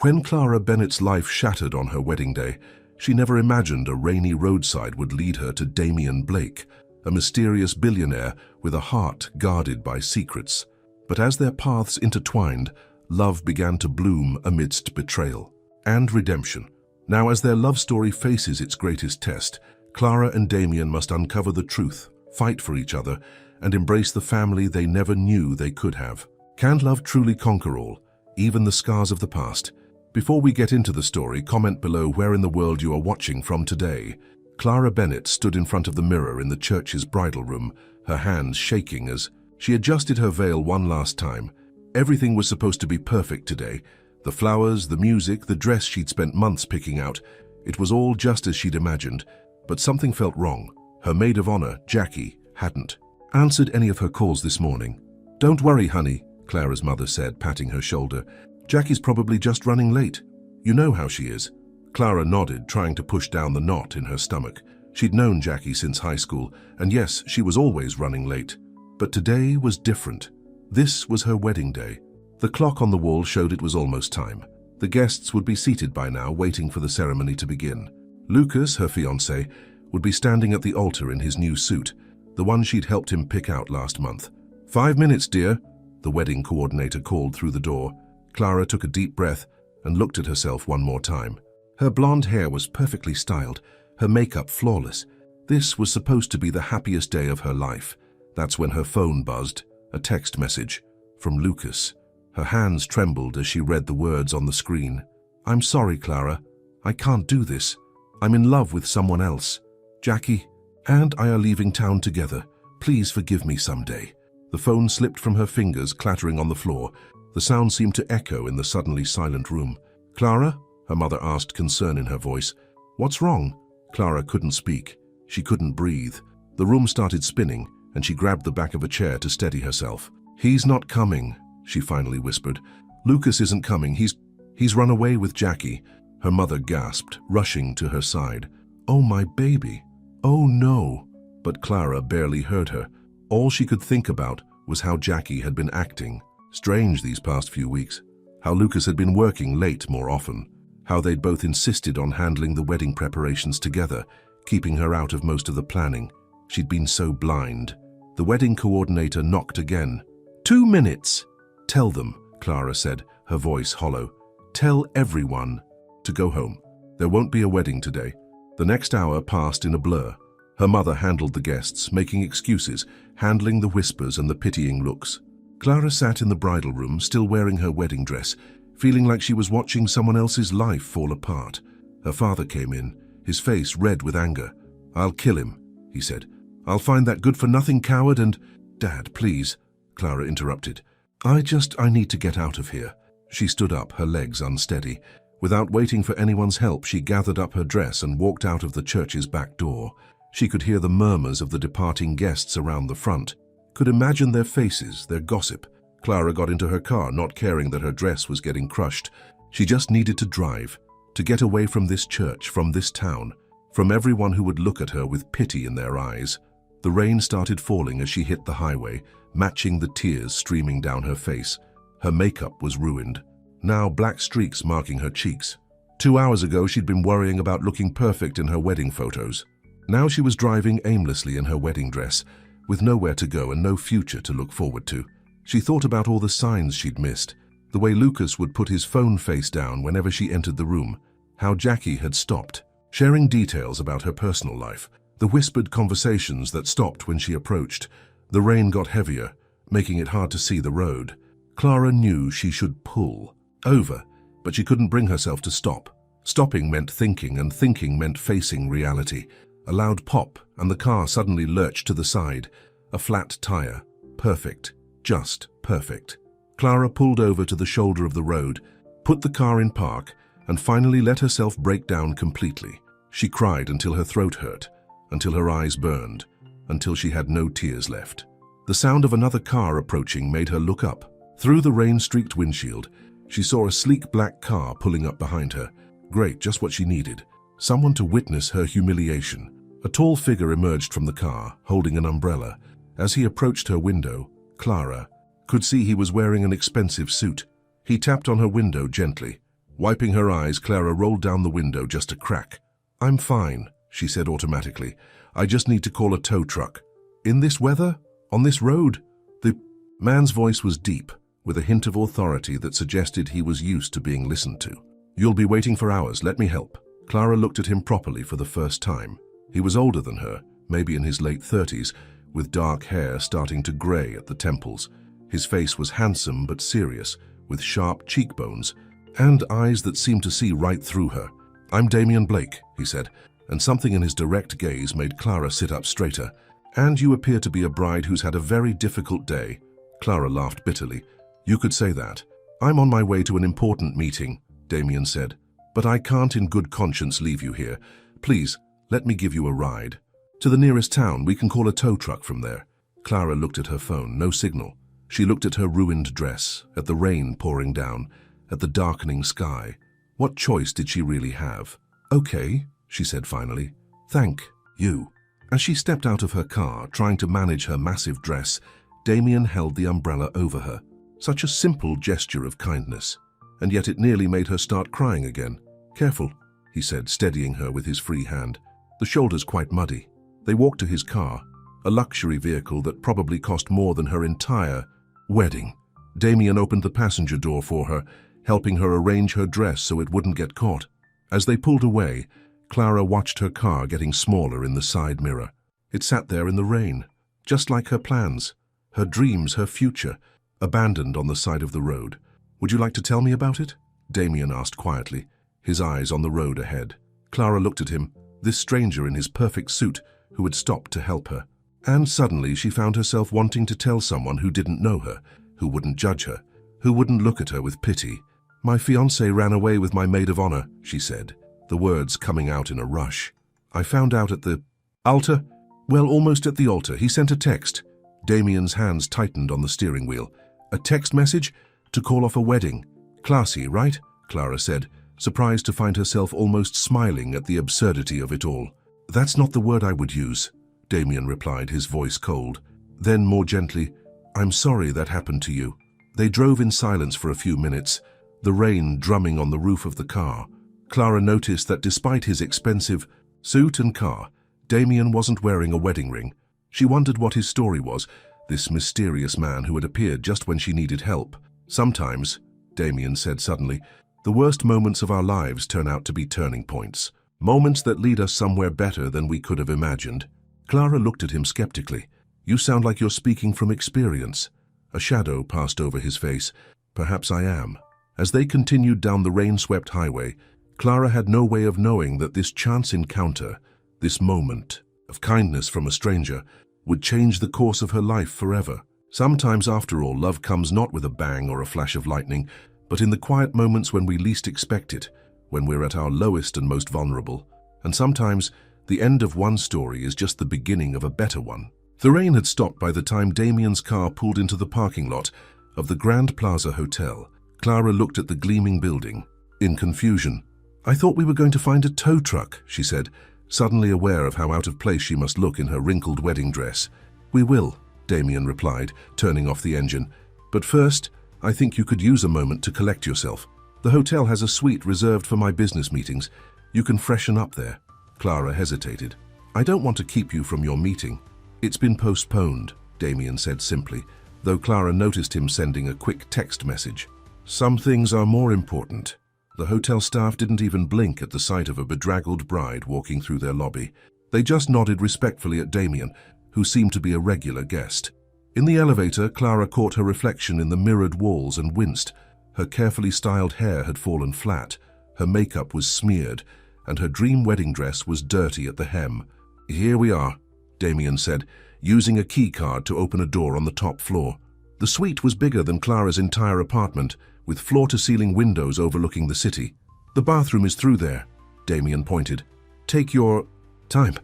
When Clara Bennett's life shattered on her wedding day, she never imagined a rainy roadside would lead her to Damien Blake, a mysterious billionaire with a heart guarded by secrets. But as their paths intertwined, love began to bloom amidst betrayal and redemption. Now, as their love story faces its greatest test, Clara and Damien must uncover the truth, fight for each other, and embrace the family they never knew they could have. Can love truly conquer all, even the scars of the past? Before we get into the story, comment below where in the world you are watching from today. Clara Bennett stood in front of the mirror in the church's bridal room, her hands shaking as she adjusted her veil one last time. Everything was supposed to be perfect today. The flowers, the music, the dress she'd spent months picking out. It was all just as she'd imagined, but something felt wrong. Her maid of honor, Jackie, hadn't answered any of her calls this morning. "Don't worry, honey," Clara's mother said, patting her shoulder. "Jackie's probably just running late. You know how she is." Clara nodded, trying to push down the knot in her stomach. She'd known Jackie since high school, and yes, she was always running late. But today was different. This was her wedding day. The clock on the wall showed it was almost time. The guests would be seated by now, waiting for the ceremony to begin. Lucas, her fiancé, would be standing at the altar in his new suit, the one she'd helped him pick out last month. "5 minutes, dear," the wedding coordinator called through the door. Clara took a deep breath and looked at herself one more time. Her blonde hair was perfectly styled, her makeup flawless. This was supposed to be the happiest day of her life. That's when her phone buzzed, a text message from Lucas. Her hands trembled as she read the words on the screen. "I'm sorry, Clara. I can't do this. I'm in love with someone else. Jackie and I are leaving town together. Please forgive me someday." The phone slipped from her fingers, clattering on the floor. The sound seemed to echo in the suddenly silent room. "Clara?" her mother asked, concern in her voice. "What's wrong?" Clara couldn't speak. She couldn't breathe. The room started spinning, and she grabbed the back of a chair to steady herself. "He's not coming," she finally whispered. "Lucas isn't coming. He's run away with Jackie." Her mother gasped, rushing to her side. "Oh, my baby. Oh, no." But Clara barely heard her. All she could think about was how Jackie had been acting. Strange these past few weeks. How Lucas had been working late more often. How they'd both insisted on handling the wedding preparations together, keeping her out of most of the planning. She'd been so blind. The wedding coordinator knocked again. 2 minutes. "Tell them," Clara said, her voice hollow. "Tell everyone to go home. There won't be a wedding today." The next hour passed in a blur. Her mother handled the guests, making excuses, handling the whispers and the pitying looks. Clara sat in the bridal room, still wearing her wedding dress, feeling like she was watching someone else's life fall apart. Her father came in, his face red with anger. "I'll kill him," he said. "I'll find that good-for-nothing coward and—" "Dad, please," Clara interrupted. I need to get out of here." She stood up, her legs unsteady. Without waiting for anyone's help, she gathered up her dress and walked out of the church's back door. She could hear the murmurs of the departing guests around the front, could imagine their faces, their gossip. Clara got into her car, not caring that her dress was getting crushed. She just needed to drive, to get away from this church, from this town, from everyone who would look at her with pity in their eyes. The rain started falling as she hit the highway, matching the tears streaming down her face. Her makeup was ruined, now black streaks marking her cheeks. 2 hours ago, she'd been worrying about looking perfect in her wedding photos. Now she was driving aimlessly in her wedding dress, with nowhere to go and no future to look forward to. She thought about all the signs she'd missed, the way Lucas would put his phone face down whenever she entered the room, how Jackie had stopped, sharing details about her personal life, the whispered conversations that stopped when she approached. The rain got heavier, making it hard to see the road. Clara knew she should pull over, but she couldn't bring herself to stop. Stopping meant thinking, and thinking meant facing reality. A loud pop, and the car suddenly lurched to the side. A flat tire. Perfect. Just perfect. Clara pulled over to the shoulder of the road, put the car in park, and finally let herself break down completely. She cried until her throat hurt, until her eyes burned, until she had no tears left. The sound of another car approaching made her look up. Through the rain-streaked windshield, she saw a sleek black car pulling up behind her. Great, just what she needed. Someone to witness her humiliation. A tall figure emerged from the car, holding an umbrella. As he approached her window, Clara could see he was wearing an expensive suit. He tapped on her window gently. Wiping her eyes, Clara rolled down the window just a crack. "I'm fine," she said automatically. "I just need to call a tow truck." "In this weather? On this road?" The man's voice was deep, with a hint of authority that suggested he was used to being listened to. "You'll be waiting for hours. Let me help." Clara looked at him properly for the first time. He was older than her, maybe in his late 30s, with dark hair starting to grey at the temples. His face was handsome but serious, with sharp cheekbones and eyes that seemed to see right through her. "I'm Damien Blake," he said, and something in his direct gaze made Clara sit up straighter. "And you appear to be a bride who's had a very difficult day." Clara laughed bitterly. "You could say that." "I'm on my way to an important meeting," Damien said, "but I can't in good conscience leave you here. Please, let me give you a ride. To the nearest town. We can call a tow truck from there." Clara looked at her phone. No signal. She looked at her ruined dress, at the rain pouring down, at the darkening sky. What choice did she really have? "Okay," she said finally. "Thank you." As she stepped out of her car, trying to manage her massive dress, Damien held the umbrella over her. Such a simple gesture of kindness, and yet it nearly made her start crying again. "Careful," he said, steadying her with his free hand. "The shoulder's quite muddy." They walked to his car, a luxury vehicle that probably cost more than her entire wedding. Damien opened the passenger door for her, helping her arrange her dress so it wouldn't get caught. As they pulled away, Clara watched her car getting smaller in the side mirror. It sat there in the rain, just like her plans, her dreams, her future, abandoned on the side of the road. "Would you like to tell me about it?" Damien asked quietly, his eyes on the road ahead. Clara looked at him, this stranger in his perfect suit who had stopped to help her. And suddenly she found herself wanting to tell someone who didn't know her, who wouldn't judge her, who wouldn't look at her with pity. "My fiancé ran away with my maid of honor," she said, the words coming out in a rush. "I found out at the altar. Well, almost at the altar. He sent a text." Damien's hands tightened on the steering wheel. "A text message? To call off a wedding. Classy, right?" Clara said, surprised to find herself almost smiling at the absurdity of it all. "That's not the word I would use," Damien replied, his voice cold. Then, more gently, "I'm sorry that happened to you." They drove in silence for a few minutes, the rain drumming on the roof of the car. Clara noticed that despite his expensive suit and car, Damien wasn't wearing a wedding ring. She wondered what his story was, this mysterious man who had appeared just when she needed help. "Sometimes," Damien said suddenly, "the worst moments of our lives turn out to be turning points. Moments that lead us somewhere better than we could have imagined." Clara looked at him skeptically. "You sound like you're speaking from experience." A shadow passed over his face. "Perhaps I am." As they continued down the rain-swept highway, Clara had no way of knowing that this chance encounter, this moment of kindness from a stranger, would change the course of her life forever. Sometimes, after all, love comes not with a bang or a flash of lightning, but in the quiet moments when we least expect it, when we're at our lowest and most vulnerable. And sometimes, the end of one story is just the beginning of a better one. The rain had stopped by the time Damien's car pulled into the parking lot of the Grand Plaza Hotel. Clara looked at the gleaming building, in confusion. "I thought we were going to find a tow truck," she said, suddenly aware of how out of place she must look in her wrinkled wedding dress. "We will," Damien replied, turning off the engine. "But first, I think you could use a moment to collect yourself. The hotel has a suite reserved for my business meetings. You can freshen up there." Clara hesitated. "I don't want to keep you from your meeting." "It's been postponed," Damien said simply, though Clara noticed him sending a quick text message. "Some things are more important." The hotel staff didn't even blink at the sight of a bedraggled bride walking through their lobby. They just nodded respectfully at Damien, who seemed to be a regular guest. In the elevator, Clara caught her reflection in the mirrored walls and winced. Her carefully styled hair had fallen flat, her makeup was smeared, and her dream wedding dress was dirty at the hem. "Here we are," Damien said, using a key card to open a door on the top floor. The suite was bigger than Clara's entire apartment, with floor-to-ceiling windows overlooking the city. "The bathroom is through there," Damien pointed. "Take your time.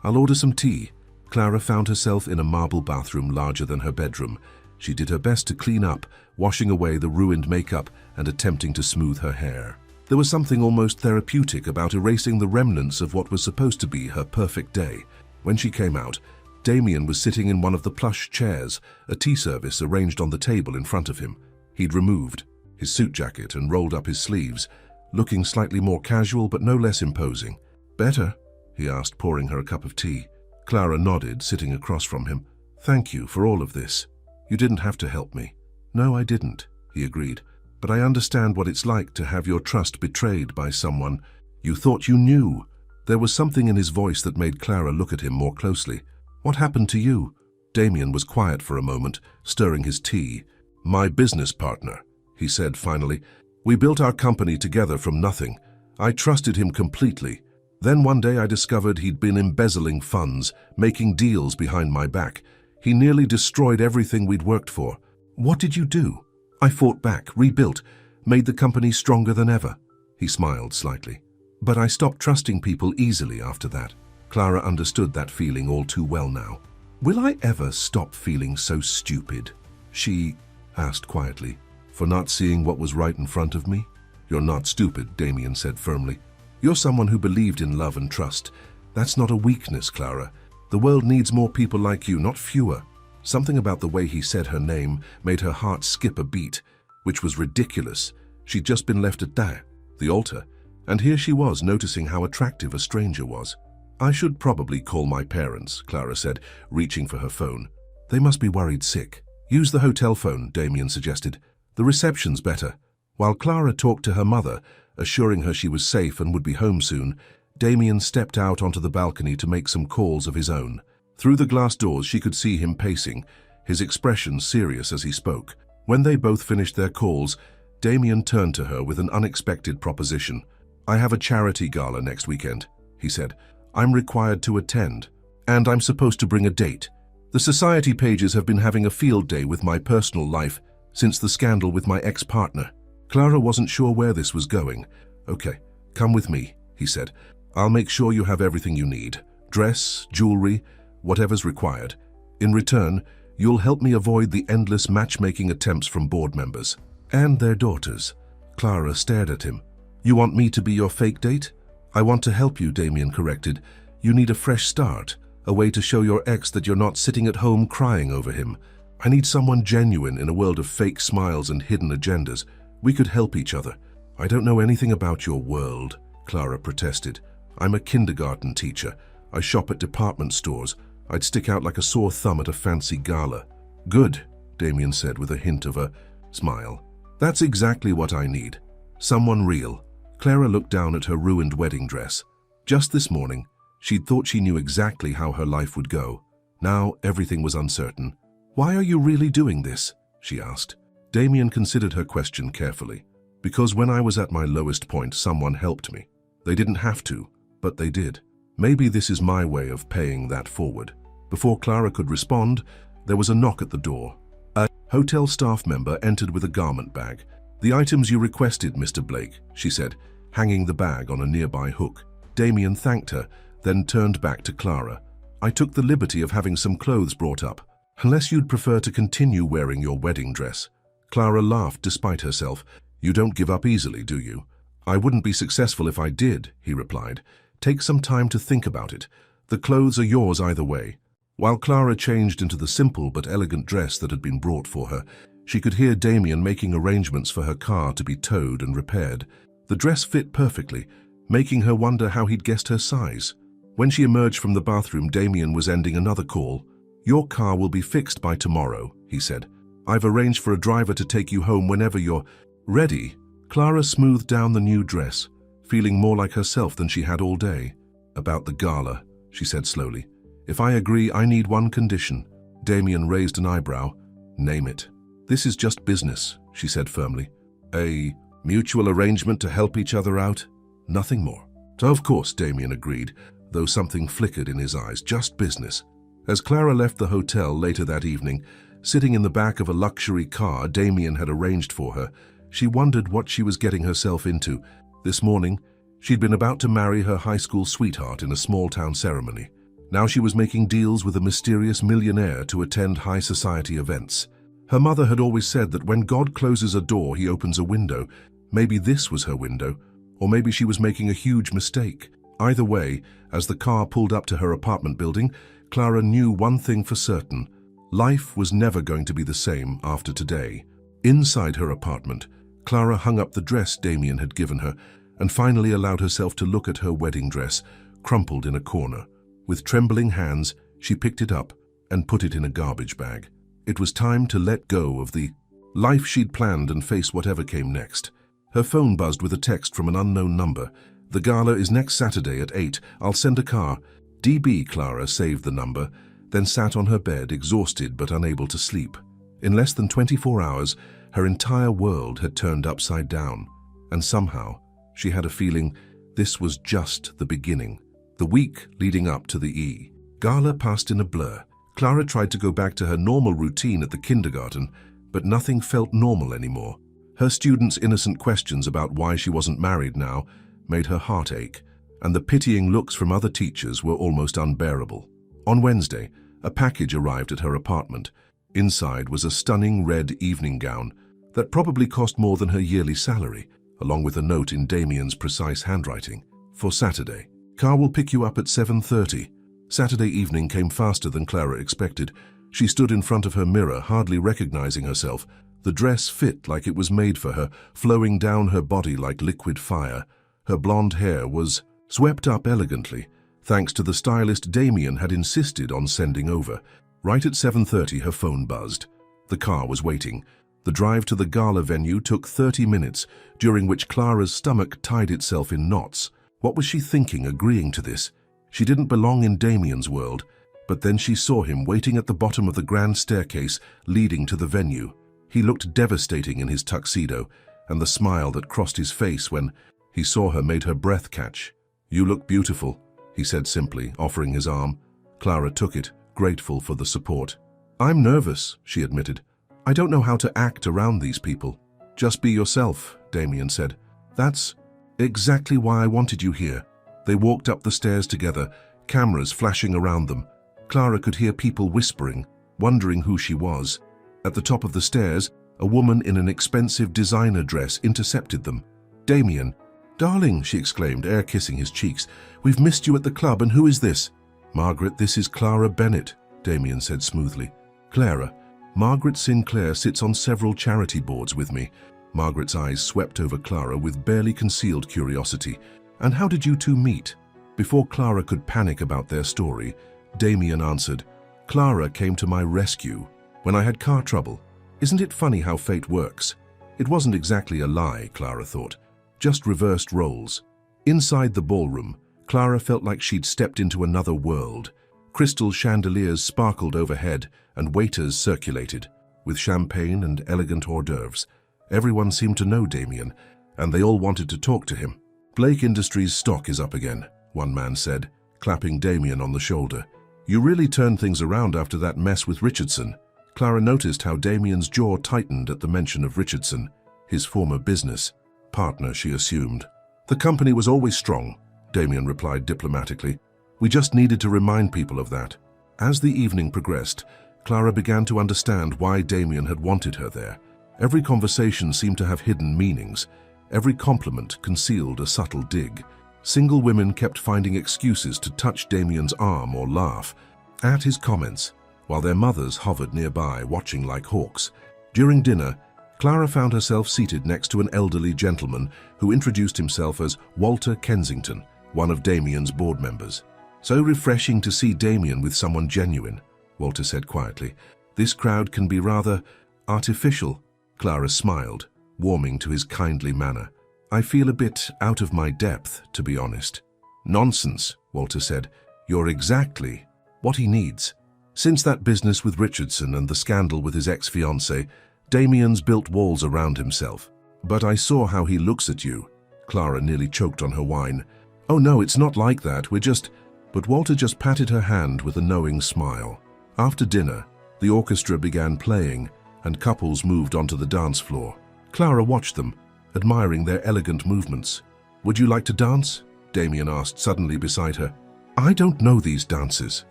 I'll order some tea." Clara found herself in a marble bathroom larger than her bedroom. She did her best to clean up, washing away the ruined makeup and attempting to smooth her hair. There was something almost therapeutic about erasing the remnants of what was supposed to be her perfect day. When she came out, Damien was sitting in one of the plush chairs, a tea service arranged on the table in front of him. He'd removed his suit jacket and rolled up his sleeves, looking slightly more casual but no less imposing. "Better?" he asked, pouring her a cup of tea. Clara nodded, sitting across from him. "Thank you for all of this. You didn't have to help me." "No, I didn't," he agreed. "But I understand what it's like to have your trust betrayed by someone you thought you knew." There was something in his voice that made Clara look at him more closely. "What happened to you?" Damien was quiet for a moment, stirring his tea. "My business partner," he said finally. "We built our company together from nothing. I trusted him completely. Then one day I discovered he'd been embezzling funds, making deals behind my back. He nearly destroyed everything we'd worked for." "What did you do?" "I fought back, rebuilt, made the company stronger than ever." He smiled slightly. "But I stopped trusting people easily after that." Clara understood that feeling all too well now. "Will I ever stop feeling so stupid?" she asked quietly. "For not seeing what was right in front of me?" "You're not stupid," Damien said firmly. "You're someone who believed in love and trust. That's not a weakness, Clara. The world needs more people like you, not fewer." Something about the way he said her name made her heart skip a beat, which was ridiculous. She'd just been left at the altar, and here she was noticing how attractive a stranger was. "I should probably call my parents," Clara said, reaching for her phone. "They must be worried sick." "Use the hotel phone," Damien suggested. "The reception's better." While Clara talked to her mother, assuring her she was safe and would be home soon, Damien stepped out onto the balcony to make some calls of his own. Through the glass doors she could see him pacing, his expression serious as he spoke. When they both finished their calls, Damien turned to her with an unexpected proposition. "I have a charity gala next weekend," he said. "I'm required to attend, and I'm supposed to bring a date. The society pages have been having a field day with my personal life since the scandal with my ex-partner." Clara wasn't sure where this was going. "Okay, come with me," he said. "I'll make sure you have everything you need. Dress, jewelry, whatever's required. In return, you'll help me avoid the endless matchmaking attempts from board members and their daughters." Clara stared at him. "You want me to be your fake date?" "I want to help you," Damien corrected. "You need a fresh start, a way to show your ex that you're not sitting at home crying over him. I need someone genuine in a world of fake smiles and hidden agendas. We could help each other." "I don't know anything about your world," Clara protested. "I'm a kindergarten teacher. I shop at department stores. I'd stick out like a sore thumb at a fancy gala." "Good," Damien said with a hint of a smile. "That's exactly what I need. Someone real." Clara looked down at her ruined wedding dress. Just this morning, she'd thought she knew exactly how her life would go. Now everything was uncertain. "Why are you really doing this?" she asked. Damien considered her question carefully. "Because when I was at my lowest point, someone helped me. They didn't have to, but they did. Maybe this is my way of paying that forward." Before Clara could respond, there was a knock at the door. A hotel staff member entered with a garment bag. "The items you requested, Mr. Blake," she said, hanging the bag on a nearby hook. Damien thanked her, then turned back to Clara. "I took the liberty of having some clothes brought up. Unless you'd prefer to continue wearing your wedding dress." Clara laughed despite herself. "You don't give up easily, do you?" "I wouldn't be successful if I did," he replied. "Take some time to think about it. The clothes are yours either way." While Clara changed into the simple but elegant dress that had been brought for her, she could hear Damien making arrangements for her car to be towed and repaired. The dress fit perfectly, making her wonder how he'd guessed her size. When she emerged from the bathroom, Damien was ending another call. "Your car will be fixed by tomorrow," he said. "I've arranged for a driver to take you home whenever you're ready." Clara smoothed down the new dress, feeling more like herself than she had all day. "About the gala," she said slowly. "If I agree, I need one condition." Damien raised an eyebrow. "Name it." "This is just business," she said firmly. "A mutual arrangement to help each other out? Nothing more." "Of course," Damien agreed, though something flickered in his eyes. "Just business." As Clara left the hotel later that evening, sitting in the back of a luxury car Damien had arranged for her, she wondered what she was getting herself into. This morning, she'd been about to marry her high school sweetheart in a small-town ceremony. Now she was making deals with a mysterious millionaire to attend high society events. Her mother had always said that when God closes a door, he opens a window. Maybe this was her window, or maybe she was making a huge mistake. Either way, as the car pulled up to her apartment building, Clara knew one thing for certain. Life was never going to be the same after today. Inside her apartment, Clara hung up the dress Damien had given her and finally allowed herself to look at her wedding dress, crumpled in a corner. With trembling hands, she picked it up and put it in a garbage bag. It was time to let go of the life she'd planned and face whatever came next. Her phone buzzed with a text from an unknown number. "The gala is next Saturday at 8. I'll send a car." DB Clara saved the number, then sat on her bed, exhausted but unable to sleep. In less than 24 hours, her entire world had turned upside down. And somehow, she had a feeling this was just the beginning. The week leading up to the gala passed in a blur. Clara tried to go back to her normal routine at the kindergarten, but nothing felt normal anymore. Her students' innocent questions about why she wasn't married now made her heart ache, and the pitying looks from other teachers were almost unbearable. On Wednesday, a package arrived at her apartment. Inside was a stunning red evening gown that probably cost more than her yearly salary, along with a note in Damien's precise handwriting. "For Saturday. Car will pick you up at 7:30. Saturday evening came faster than Clara expected. She stood in front of her mirror, hardly recognizing herself. The dress fit like it was made for her, flowing down her body like liquid fire. Her blonde hair was swept up elegantly, thanks to the stylist Damien had insisted on sending over. Right at 7:30, her phone buzzed. The car was waiting. The drive to the gala venue took 30 minutes, during which Clara's stomach tied itself in knots. What was she thinking, agreeing to this? She didn't belong in Damien's world, but then she saw him waiting at the bottom of the grand staircase leading to the venue. He looked devastating in his tuxedo, and the smile that crossed his face when he saw her made her breath catch. "You look beautiful," he said simply, offering his arm. Clara took it, grateful for the support. "I'm nervous," she admitted. "I don't know how to act around these people." "Just be yourself," Damien said. "That's exactly why I wanted you here." They walked up the stairs together, cameras flashing around them. Clara could hear people whispering, wondering who she was. At the top of the stairs, a woman in an expensive designer dress intercepted them. "Damien, darling," she exclaimed, air-kissing his cheeks. "We've missed you at the club, and who is this?" "Margaret, this is Clara Bennett," Damien said smoothly. "Clara, Margaret Sinclair sits on several charity boards with me." Margaret's eyes swept over Clara with barely concealed curiosity. "And how did you two meet?" Before Clara could panic about their story, Damien answered, "Clara came to my rescue when I had car trouble. Isn't it funny how fate works?" It wasn't exactly a lie, Clara thought, just reversed roles. Inside the ballroom, Clara felt like she'd stepped into another world. Crystal chandeliers sparkled overhead and waiters circulated, with champagne and elegant hors d'oeuvres. Everyone seemed to know Damien, and they all wanted to talk to him. "Blake Industries' stock is up again," one man said, clapping Damien on the shoulder. "You really turned things around after that mess with Richardson." Clara noticed how Damien's jaw tightened at the mention of Richardson, his former business partner, she assumed. "The company was always strong," Damien replied diplomatically. "We just needed to remind people of that." As the evening progressed, Clara began to understand why Damien had wanted her there. Every conversation seemed to have hidden meanings. Every compliment concealed a subtle dig. Single women kept finding excuses to touch Damien's arm or laugh at his comments, while their mothers hovered nearby, watching like hawks. During dinner, Clara found herself seated next to an elderly gentleman who introduced himself as Walter Kensington, one of Damien's board members. "So refreshing to see Damien with someone genuine," Walter said quietly. "This crowd can be rather artificial." Clara smiled, warming to his kindly manner. "I feel a bit out of my depth, to be honest." "Nonsense," Walter said. "You're exactly what he needs." Since that business with Richardson and the scandal with his ex-fiancée, Damien's built walls around himself. "But I saw how he looks at you." Clara nearly choked on her wine. "Oh no, it's not like that, we're just—" But Walter just patted her hand with a knowing smile. After dinner, the orchestra began playing, and couples moved onto the dance floor. Clara watched them, admiring their elegant movements. "Would you like to dance?" Damien asked suddenly beside her. "I don't know these dances,"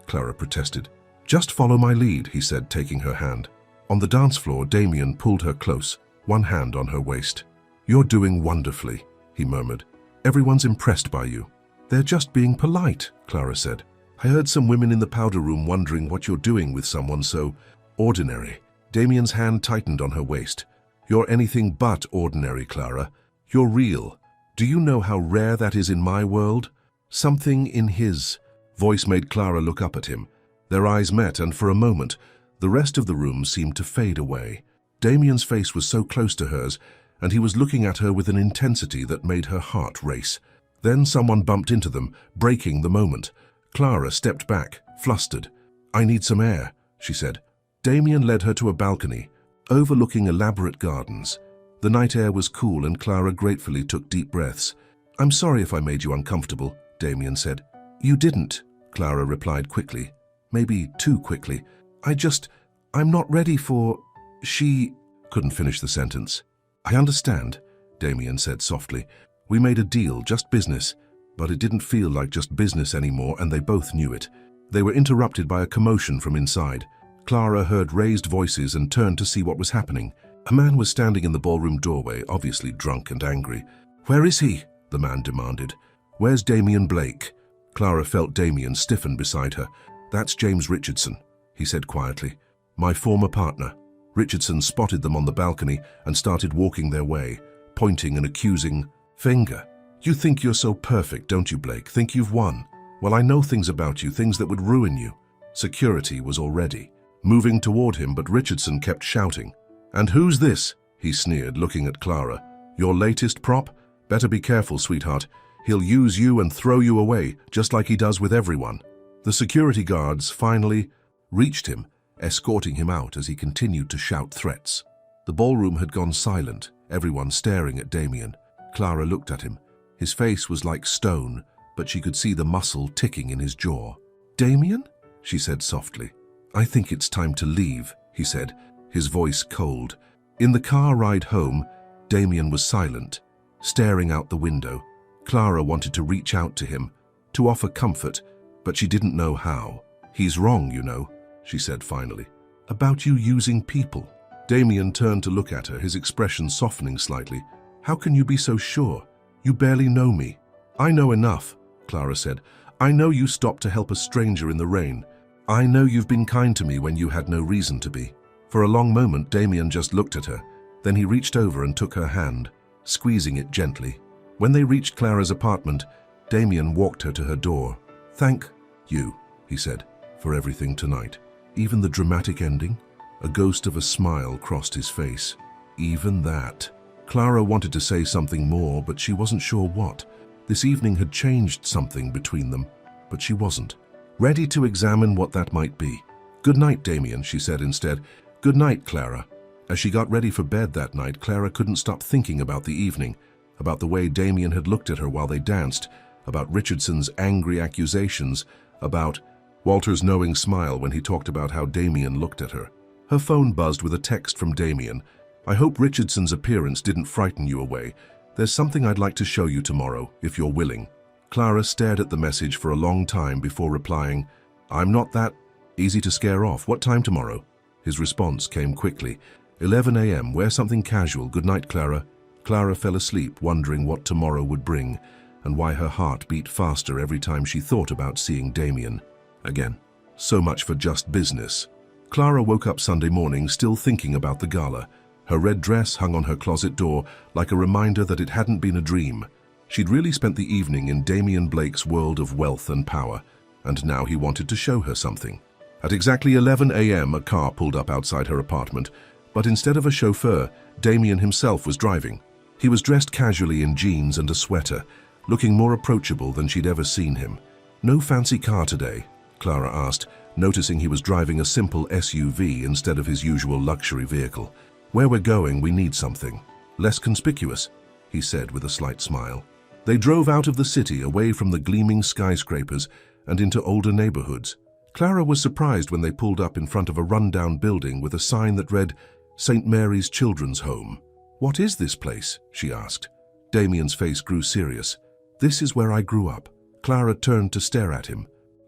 Clara protested. "Just follow my lead," he said, taking her hand. On the dance floor, Damien pulled her close, one hand on her waist. "You're doing wonderfully," he murmured. "Everyone's impressed by you." "They're just being polite," Clara said. "I heard some women in the powder room wondering what you're doing with someone so ordinary." Damien's hand tightened on her waist. "You're anything but ordinary, Clara. You're real." Do you know how rare that is in my world? Something in his voice made Clara look up at him. Their eyes met, and for a moment, the rest of the room seemed to fade away. Damien's face was so close to hers, and he was looking at her with an intensity that made her heart race. Then someone bumped into them, breaking the moment. Clara stepped back, flustered. "I need some air," she said. Damien led her to a balcony, overlooking elaborate gardens. The night air was cool, and Clara gratefully took deep breaths. "I'm sorry if I made you uncomfortable," Damien said. "You didn't," Clara replied quickly. Maybe too quickly. I'm not ready for..." She couldn't finish the sentence. "I understand," Damien said softly. "We made a deal, just business." But it didn't feel like just business anymore, and they both knew it. They were interrupted by a commotion from inside. Clara heard raised voices and turned to see what was happening. A man was standing in the ballroom doorway, obviously drunk and angry. "Where is he?" the man demanded. "Where's Damien Blake?" Clara felt Damien stiffen beside her. "That's James Richardson," he said quietly. "My former partner." Richardson spotted them on the balcony and started walking their way, pointing an accusing finger. "You think you're so perfect, don't you, Blake? Think you've won? Well, I know things about you, things that would ruin you." Security was already moving toward him, but Richardson kept shouting. "And who's this?" he sneered, looking at Clara. "Your latest prop? Better be careful, sweetheart. He'll use you and throw you away, just like he does with everyone." The security guards finally reached him, escorting him out as he continued to shout threats. The ballroom had gone silent, everyone staring at Damien. Clara looked at him. His face was like stone, but she could see the muscle ticking in his jaw. "Damien?" she said softly. "I think it's time to leave," he said, his voice cold. In the car ride home, Damien was silent, staring out the window. Clara wanted to reach out to him, to offer comfort, but she didn't know how. "He's wrong, you know," she said finally. "About you using people." Damien turned to look at her, his expression softening slightly. "How can you be so sure? You barely know me." "I know enough," Clara said. "I know you stopped to help a stranger in the rain. I know you've been kind to me when you had no reason to be." For a long moment, Damien just looked at her. Then he reached over and took her hand, squeezing it gently. When they reached Clara's apartment, Damien walked her to her door. "Thank you," he said, "for everything tonight. Even the dramatic ending?" A ghost of a smile crossed his face. "Even that." Clara wanted to say something more, but she wasn't sure what. This evening had changed something between them, but she wasn't ready to examine what that might be. "Good night, Damien," she said instead. "Good night, Clara." As she got ready for bed that night, Clara couldn't stop thinking about the evening, about the way Damien had looked at her while they danced, about Richardson's angry accusations, about Walter's knowing smile when he talked about how Damien looked at her. Her phone buzzed with a text from Damien. "I hope Richardson's appearance didn't frighten you away. There's something I'd like to show you tomorrow, if you're willing." Clara stared at the message for a long time before replying, "I'm not that easy to scare off. What time tomorrow?" His response came quickly. 11 a.m. Wear something casual. Good night, Clara." Clara fell asleep, wondering what tomorrow would bring, and why her heart beat faster every time she thought about seeing Damien again. So much for just business. Clara woke up Sunday morning still thinking about the gala. Her red dress hung on her closet door like a reminder that it hadn't been a dream. She'd really spent the evening in Damien Blake's world of wealth and power, and now he wanted to show her something. At exactly 11 a.m., a car pulled up outside her apartment, but instead of a chauffeur, Damien himself was driving. He was dressed casually in jeans and a sweater, looking more approachable than she'd ever seen him. "No fancy car today?" Clara asked, noticing he was driving a simple SUV instead of his usual luxury vehicle. "Where we're going, we need something less conspicuous," he said with a slight smile. They drove out of the city, away from the gleaming skyscrapers and into older neighborhoods. Clara was surprised when they pulled up in front of a rundown building with a sign that read, "St. Mary's Children's Home." "What is this place?" she asked. Damien's face grew serious. "This is where I grew up." Clara turned to stare at him.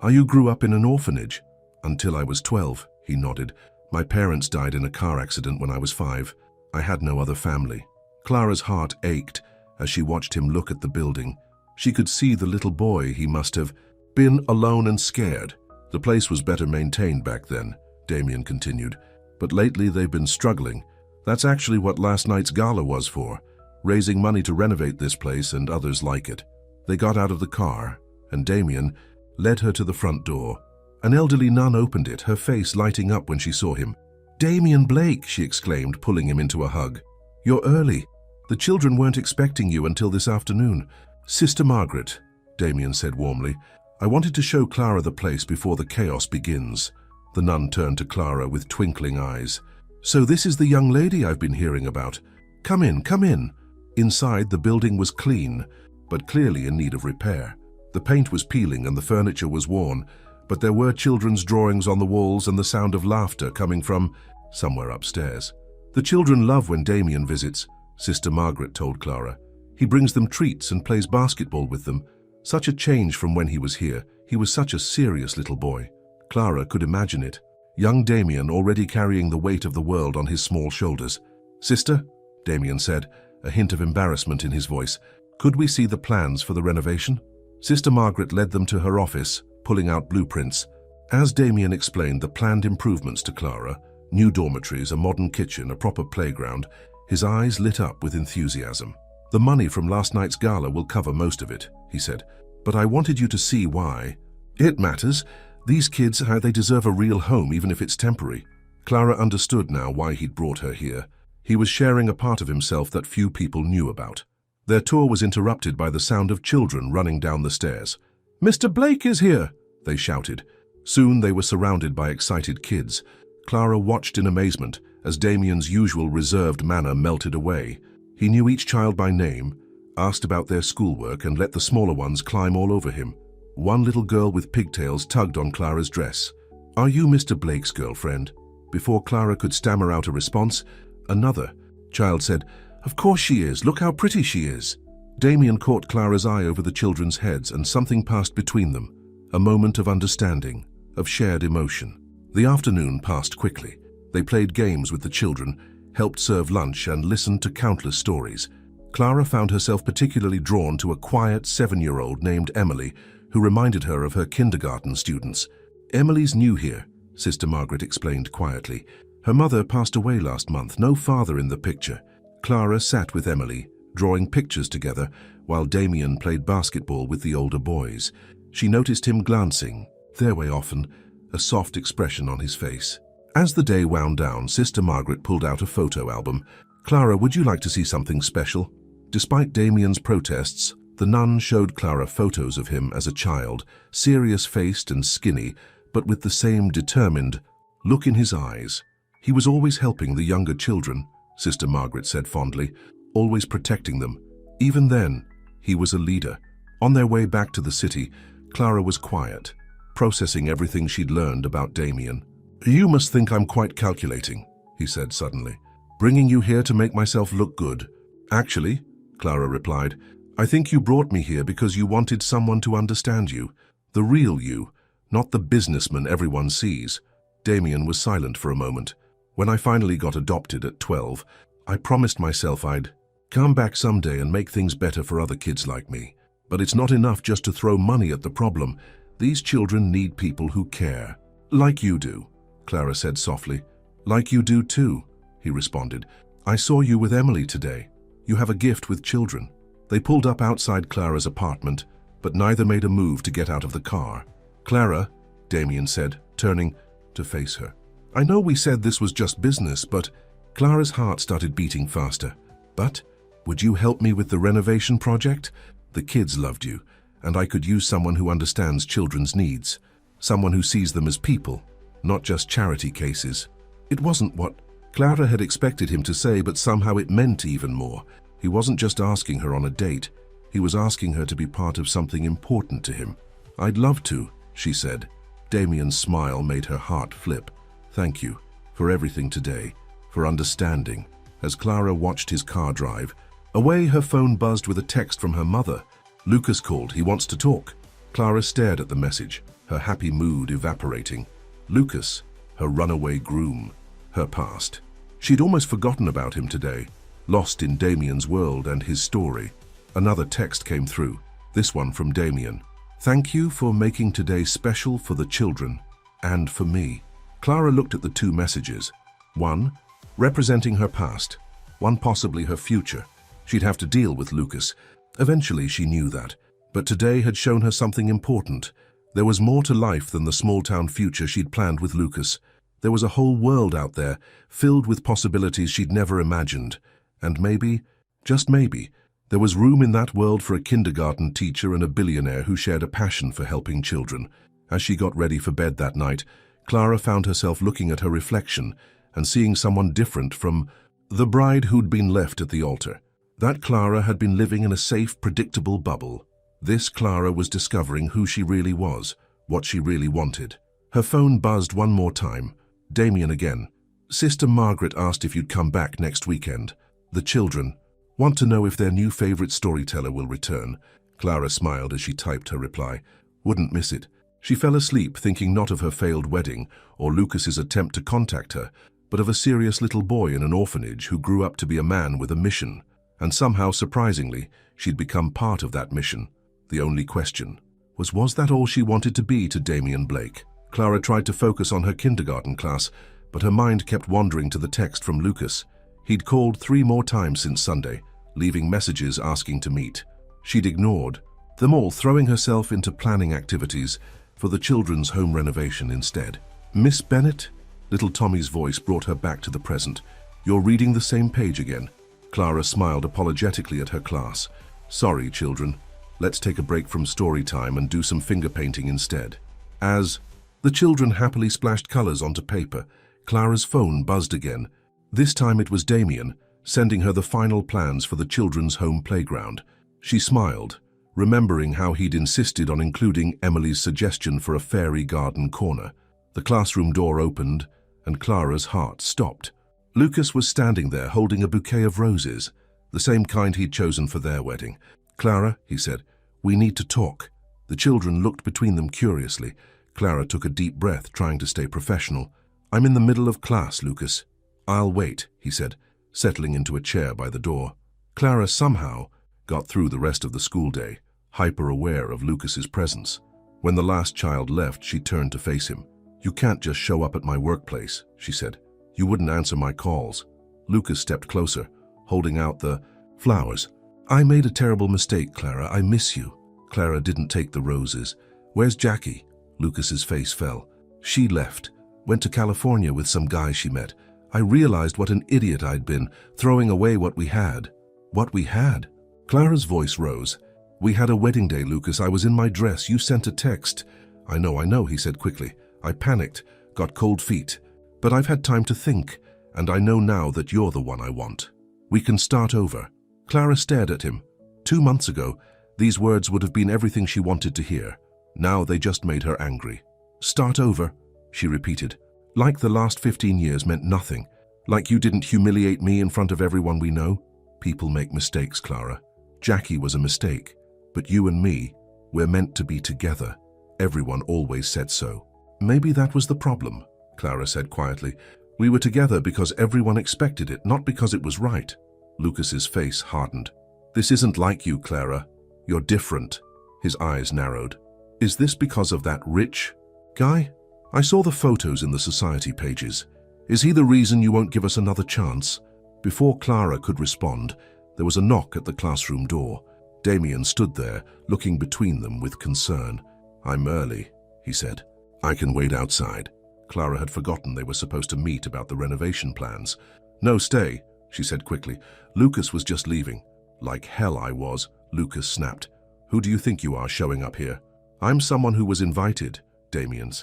You grew up in an orphanage?" "Until I was 12, he nodded. "My parents died in a car accident when I was 5. I had no other family." Clara's heart ached as she watched him look at the building. She could see the little boy he must have been, alone and scared. "The place was better maintained back then," Damien continued. "But lately they've been struggling. That's actually what last night's gala was for. raising money to renovate this place and others like it. They got out of the car, and Damien led her to the front door. An elderly nun opened it, her face lighting up when she saw him. "Damien Blake," she exclaimed, pulling him into a hug. "You're early. The children weren't expecting you until this afternoon." "Sister Margaret," Damien said warmly, "I wanted to show Clara the place before the chaos begins." The nun turned to Clara with twinkling eyes. "So this is the young lady I've been hearing about. Come in, come in." Inside, the building was clean, but clearly in need of repair. The paint was peeling and the furniture was worn, but there were children's drawings on the walls and the sound of laughter coming from somewhere upstairs. "The children love when Damien visits," Sister Margaret told Clara. "He brings them treats and plays basketball with them. Such a change from when he was here. He was such a serious little boy." Clara could imagine it. Young Damien already carrying the weight of the world on his small shoulders. "Sister," Damien said, a hint of embarrassment in his voice, "could we see the plans for the renovation?" Sister Margaret led them to her office, pulling out blueprints. As Damien explained the planned improvements to Clara, new dormitories, a modern kitchen, a proper playground, his eyes lit up with enthusiasm. "The money from last night's gala will cover most of it," he said, "but I wanted you to see why. It matters. These kids, they deserve a real home, even if it's temporary." Clara understood now why he'd brought her here. He was sharing a part of himself that few people knew about. Their tour was interrupted by the sound of children running down the stairs. "Mr. Blake is here!" they shouted. Soon they were surrounded by excited kids. Clara watched in amazement as Damien's usual reserved manner melted away. He knew each child by name, asked about their schoolwork, and let the smaller ones climb all over him. One little girl with pigtails tugged on Clara's dress. "Are you Mr. Blake's girlfriend?" Before Clara could stammer out a response, another child said, "Of course she is. Look how pretty she is." Damien caught Clara's eye over the children's heads, and something passed between them. A moment of understanding, of shared emotion. The afternoon passed quickly. They played games with the children, helped serve lunch, and listened to countless stories. Clara found herself particularly drawn to a quiet 7-year-old named Emily, who reminded her of her kindergarten students. "Emily's new here," Sister Margaret explained quietly. "Her mother passed away last month, no father in the picture." Clara sat with Emily, drawing pictures together, while Damien played basketball with the older boys. She noticed him glancing, their way often, a soft expression on his face. As the day wound down, Sister Margaret pulled out a photo album. "Clara, would you like to see something special?" Despite Damien's protests, the nun showed Clara photos of him as a child, serious-faced and skinny, but with the same determined look in his eyes. "He was always helping the younger children," Sister Margaret said fondly, "always protecting them. Even then, he was a leader." On their way back to the city, Clara was quiet, processing everything she'd learned about Damien. "You must think I'm quite calculating," he said suddenly, "bringing you here to make myself look good." "Actually," Clara replied, "I think you brought me here because you wanted someone to understand you, the real you, not the businessman everyone sees." Damien was silent for a moment. "When I finally got adopted at 12, I promised myself I'd come back someday and make things better for other kids like me. But it's not enough just to throw money at the problem. These children need people who care. Like you do," Clara said softly. "Like you do too," he responded. "I saw you with Emily today. You have a gift with children." They pulled up outside Clara's apartment, but neither made a move to get out of the car. "Clara," Damien said, turning to face her. "I know we said this was just business, but..." Clara's heart started beating faster. "But, would you help me with the renovation project? The kids loved you, and I could use someone who understands children's needs, someone who sees them as people, not just charity cases." It wasn't what Clara had expected him to say, but somehow it meant even more. He wasn't just asking her on a date, he was asking her to be part of something important to him. "I'd love to," she said. Damien's smile made her heart flip. "Thank you for everything today, for understanding." As Clara watched his car drive away, her phone buzzed with a text from her mother. "Lucas called, he wants to talk." Clara stared at the message, her happy mood evaporating. Lucas, her runaway groom, her past. She'd almost forgotten about him today, lost in Damien's world and his story. Another text came through, this one from Damien. "Thank you for making today special for the children and for me." Clara looked at the two messages, one representing her past, one possibly her future. She'd have to deal with Lucas. Eventually, she knew that. But today had shown her something important. There was more to life than the small-town future she'd planned with Lucas. There was a whole world out there, filled with possibilities she'd never imagined. And maybe, just maybe, there was room in that world for a kindergarten teacher and a billionaire who shared a passion for helping children. As she got ready for bed that night, Clara found herself looking at her reflection and seeing someone different from the bride who'd been left at the altar. That Clara had been living in a safe, predictable bubble. This Clara was discovering who she really was, what she really wanted. Her phone buzzed one more time. Damien again. Sister Margaret asked if you'd come back next weekend. The children want to know if their new favorite storyteller will return. Clara smiled as she typed her reply. Wouldn't miss it. She fell asleep thinking not of her failed wedding or Lucas's attempt to contact her, but of a serious little boy in an orphanage who grew up to be a man with a mission. And somehow, surprisingly, she'd become part of that mission. The only question was that all she wanted to be to Damien Blake? Clara tried to focus on her kindergarten class, but her mind kept wandering to the text from Lucas. He'd called 3 more times since Sunday, leaving messages asking to meet. She'd ignored them all, throwing herself into planning activities for the children's home renovation instead. Miss Bennett? Little Tommy's voice brought her back to the present. You're reading the same page again. Clara smiled apologetically at her class. Sorry, children. Let's take a break from story time and do some finger painting instead. As the children happily splashed colors onto paper, Clara's phone buzzed again. This time it was Damien, sending her the final plans for the children's home playground. She smiled, remembering how he'd insisted on including Emily's suggestion for a fairy garden corner. The classroom door opened, and Clara's heart stopped. Lucas was standing there holding a bouquet of roses, the same kind he'd chosen for their wedding. Clara, he said, we need to talk. The children looked between them curiously. Clara took a deep breath, trying to stay professional. I'm in the middle of class, Lucas. I'll wait, he said, settling into a chair by the door. Clara somehow got through the rest of the school day, hyper-aware of Lucas's presence. When the last child left, she turned to face him. You can't just show up at my workplace, she said. You wouldn't answer my calls. Lucas stepped closer, holding out the flowers. I made a terrible mistake, Clara. I miss you. Clara didn't take the roses. Where's Jackie? Lucas's face fell. She left, went to California with some guy she met. I realized what an idiot I'd been, throwing away what we had. What we had? Clara's voice rose. We had a wedding day, Lucas. I was in my dress. You sent a text. I know, he said quickly. I panicked, got cold feet. But I've had time to think, and I know now that you're the one I want. We can start over. Clara stared at him. 2 months ago, these words would have been everything she wanted to hear. Now they just made her angry. Start over, she repeated. Like the last 15 years meant nothing. Like you didn't humiliate me in front of everyone we know. People make mistakes, Clara. Jackie was a mistake. But you and me, we're meant to be together. Everyone always said so. Maybe that was the problem, Clara said quietly. We were together because everyone expected it, not because it was right. Lucas's face hardened. This isn't like you, Clara. You're different. His eyes narrowed. Is this because of that rich guy? I saw the photos in the society pages. Is he the reason you won't give us another chance? Before Clara could respond, there was a knock at the classroom door. Damien stood there, looking between them with concern. I'm early, he said. I can wait outside. Clara had forgotten they were supposed to meet about the renovation plans. No, stay, she said quickly. Lucas was just leaving. Like hell I was, Lucas snapped. Who do you think you are showing up here? I'm someone who was invited, Damien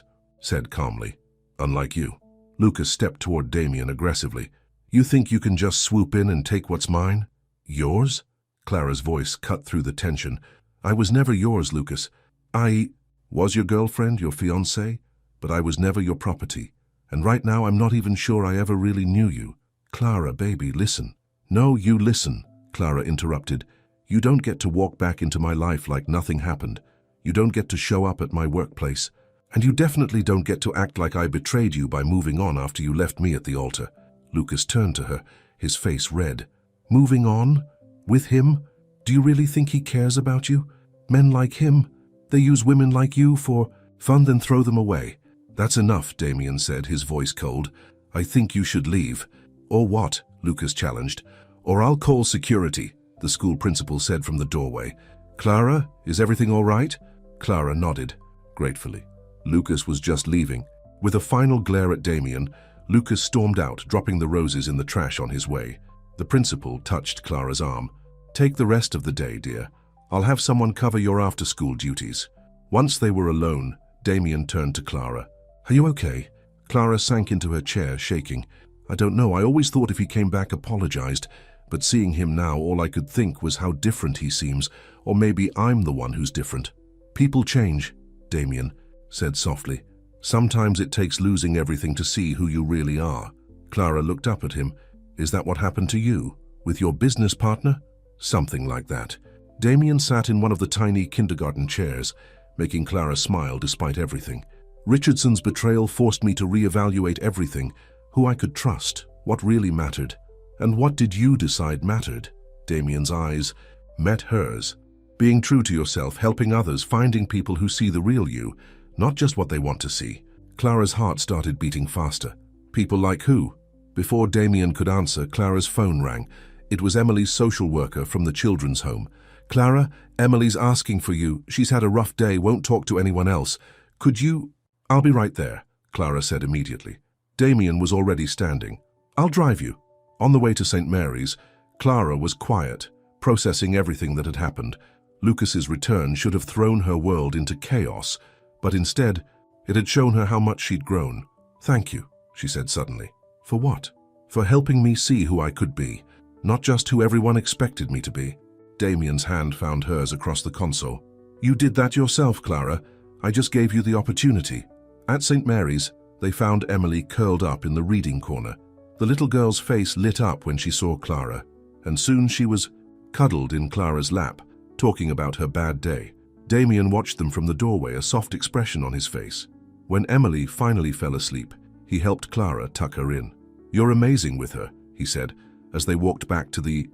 said calmly. Unlike you. Lucas stepped toward Damien aggressively. You think you can just swoop in and take what's mine? Yours? Clara's voice cut through the tension. I was never yours, Lucas. I was your girlfriend, your fiancée, but I was never your property. And right now I'm not even sure I ever really knew you. Clara, baby, listen. No, you listen, Clara interrupted. You don't get to walk back into my life like nothing happened. You don't get to show up at my workplace. And you definitely don't get to act like I betrayed you by moving on after you left me at the altar. Lucas turned to her, his face red. Moving on? With him? Do you really think he cares about you? Men like him? They use women like you for fun, then throw them away. That's enough, Damien said, his voice cold. I think you should leave. Or what? Lucas challenged. Or I'll call security. the school principal said from the doorway. "Clara, is everything all right?" Clara nodded, gratefully. Lucas was just leaving. With a final glare at Damien, Lucas stormed out, dropping the roses in the trash on his way. The principal touched Clara's arm. "Take the rest of the day, dear. I'll have someone cover your after-school duties." Once they were alone, Damien turned to Clara. "Are you okay?" Clara sank into her chair, shaking. "I don't know. I always thought if he came back apologized, but seeing him now, all I could think was how different he seems, or maybe I'm the one who's different." "People change," Damien said softly. "Sometimes it takes losing everything to see who you really are." Clara looked up at him. "Is that what happened to you? With your business partner?" "Something like that." Damien sat in one of the tiny kindergarten chairs, making Clara smile despite everything. "Richardson's betrayal forced me to reevaluate everything, who I could trust, what really mattered." "And what did you decide mattered?" Damien's eyes met hers. "Being true to yourself, helping others, finding people who see the real you, not just what they want to see." Clara's heart started beating faster. "People like who?" Before Damien could answer, Clara's phone rang. It was Emily's social worker from the children's home. "Clara, Emily's asking for you. She's had a rough day, won't talk to anyone else. Could you—" "I'll be right there," Clara said immediately. Damien was already standing. "I'll drive you." On the way to St. Mary's, Clara was quiet, processing everything that had happened. Lucas's return should have thrown her world into chaos, but instead, it had shown her how much she'd grown. "Thank you," she said suddenly. "For what?" "For helping me see who I could be, not just who everyone expected me to be." Damien's hand found hers across the console. "You did that yourself, Clara. I just gave you the opportunity." At St. Mary's, they found Emily curled up in the reading corner. The little girl's face lit up when she saw Clara, and soon she was cuddled in Clara's lap, talking about her bad day. Damien watched them from the doorway, a soft expression on his face. When Emily finally fell asleep, he helped Clara tuck her in. "You're amazing with her," he said, as they walked back to the...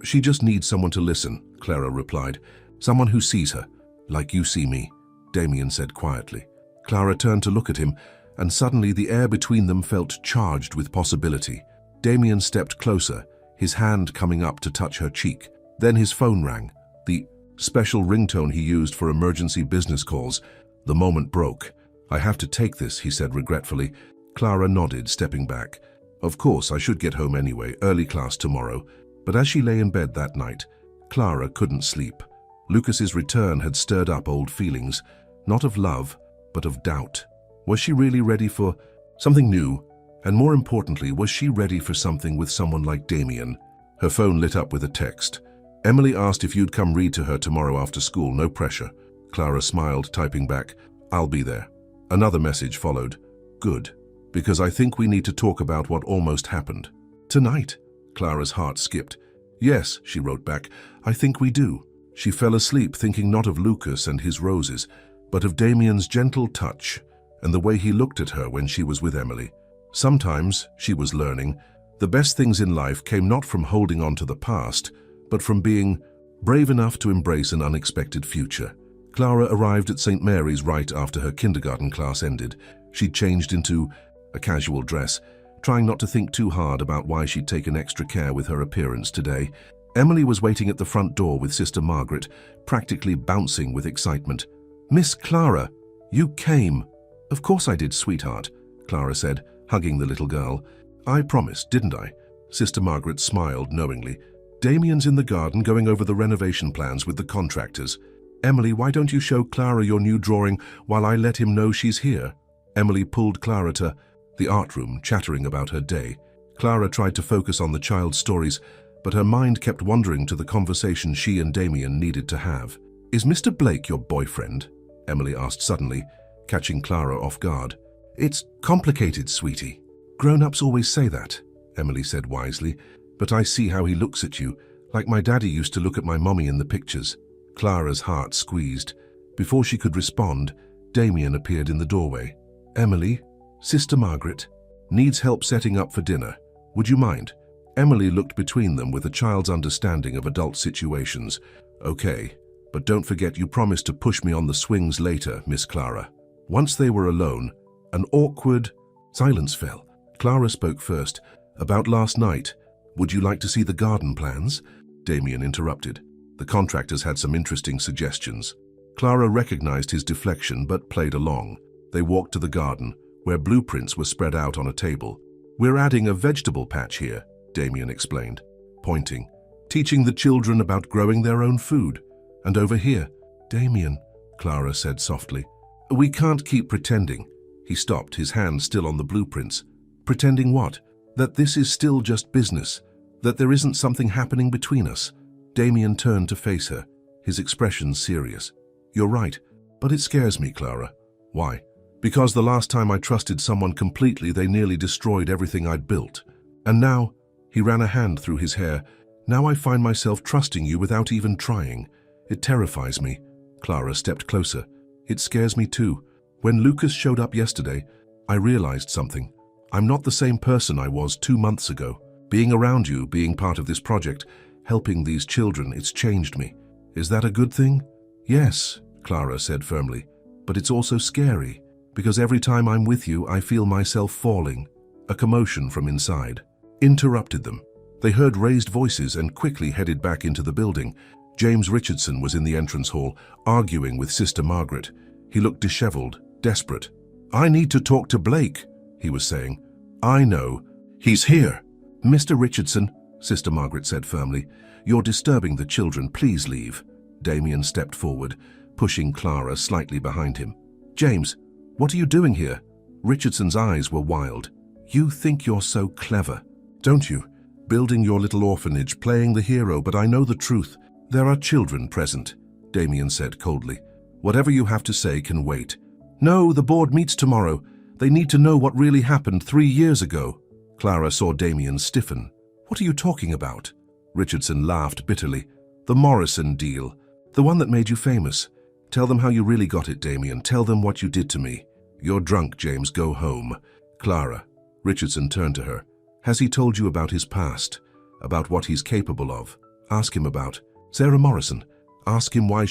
"She just needs someone to listen," Clara replied. "Someone who sees her, like you see me," Damien said quietly. Clara turned to look at him, and suddenly the air between them felt charged with possibility. Damien stepped closer, his hand coming up to touch her cheek. Then his phone rang, the special ringtone he used for emergency business calls. The moment broke. "I have to take this," he said regretfully. Clara nodded, stepping back. "Of course, I should get home anyway, early class tomorrow." But as she lay in bed that night, Clara couldn't sleep. Lucas's return had stirred up old feelings, not of love, but of doubt. Was she really ready for something new? And more importantly, was she ready for something with someone like Damien? Her phone lit up with a text. "Emily asked if you'd come read to her tomorrow after school, no pressure." Clara smiled, typing back, "I'll be there." Another message followed. "Good, because I think we need to talk about what almost happened." "Tonight?" Clara's heart skipped. "Yes," she wrote back, "I think we do." She fell asleep thinking not of Lucas and his roses, but of Damien's gentle touch and the way he looked at her when she was with Emily. Sometimes, she was learning, the best things in life came not from holding on to the past, but from being brave enough to embrace an unexpected future. Clara arrived at St. Mary's right after her kindergarten class ended. She'd changed into a casual dress, trying not to think too hard about why she'd taken extra care with her appearance today. Emily was waiting at the front door with Sister Margaret, practically bouncing with excitement. "Miss Clara, you came." "Of course I did, sweetheart," Clara said, hugging the little girl. "I promised, didn't I?" Sister Margaret smiled knowingly. "Damien's in the garden going over the renovation plans with the contractors. Emily, why don't you show Clara your new drawing while I let him know she's here?" Emily pulled Clara to the art room, chattering about her day. Clara tried to focus on the child's stories, but her mind kept wandering to the conversation she and Damien needed to have. "Is Mr. Blake your boyfriend?" Emily asked suddenly, catching Clara off guard. "It's complicated, sweetie." "Grown-ups always say that," Emily said wisely, "but I see how he looks at you, like my daddy used to look at my mommy in the pictures." Clara's heart squeezed. Before she could respond, Damien appeared in the doorway. "Emily, Sister Margaret needs help setting up for dinner. Would you mind?" Emily looked between them with a child's understanding of adult situations. "Okay, but don't forget you promised to push me on the swings later, Miss Clara." Once they were alone, an awkward silence fell. Clara spoke first. "About last night. Would you like to see the garden plans?" Damien interrupted. The contractors had some interesting suggestions. Clara recognized his deflection but played along. They walked to the garden, where blueprints were spread out on a table. "We're adding a vegetable patch here," Damien explained, pointing, "teaching the children about growing their own food. And over here—" "Damien," Clara said softly, "we can't keep pretending." He stopped, his hand still on the blueprints. "Pretending what? That this is still just business? That there isn't something happening between us?" Damien turned to face her, his expression serious. "You're right, but it scares me, Clara." "Why?" "Because the last time I trusted someone completely, they nearly destroyed everything I'd built. And now," he ran a hand through his hair, "now I find myself trusting you without even trying. It terrifies me." Clara stepped closer. "It scares me too. When Lucas showed up yesterday, I realized something. I'm not the same person I was 2 months ago. Being around you, being part of this project, helping these children, it's changed me. Is that a good thing?" "Yes," Clara said firmly, "but it's also scary, because every time I'm with you, I feel myself falling." A commotion from inside interrupted them. They heard raised voices and quickly headed back into the building. James Richardson was in the entrance hall, arguing with Sister Margaret. He looked disheveled, desperate. "I need to talk to Blake," he was saying. "I know. He's here." "Mr. Richardson," Sister Margaret said firmly, "you're disturbing the children. Please leave." Damien stepped forward, pushing Clara slightly behind him. "James, what are you doing here?" Richardson's eyes were wild. "You think you're so clever, don't you? Building your little orphanage, playing the hero, but I know the truth. There are children present," Damien said coldly. "Whatever you have to say can wait." "No, the board meets tomorrow. They need to know what really happened 3 years ago." Clara saw Damien stiffen. "What are you talking about?" Richardson laughed bitterly. "The Morrison deal. The one that made you famous. Tell them how you really got it, Damien. Tell them what you did to me." "You're drunk, James. Go home." "Clara." Richardson turned to her. "Has he told you about his past? About what he's capable of? Ask him about Sarah Morrison. Ask him why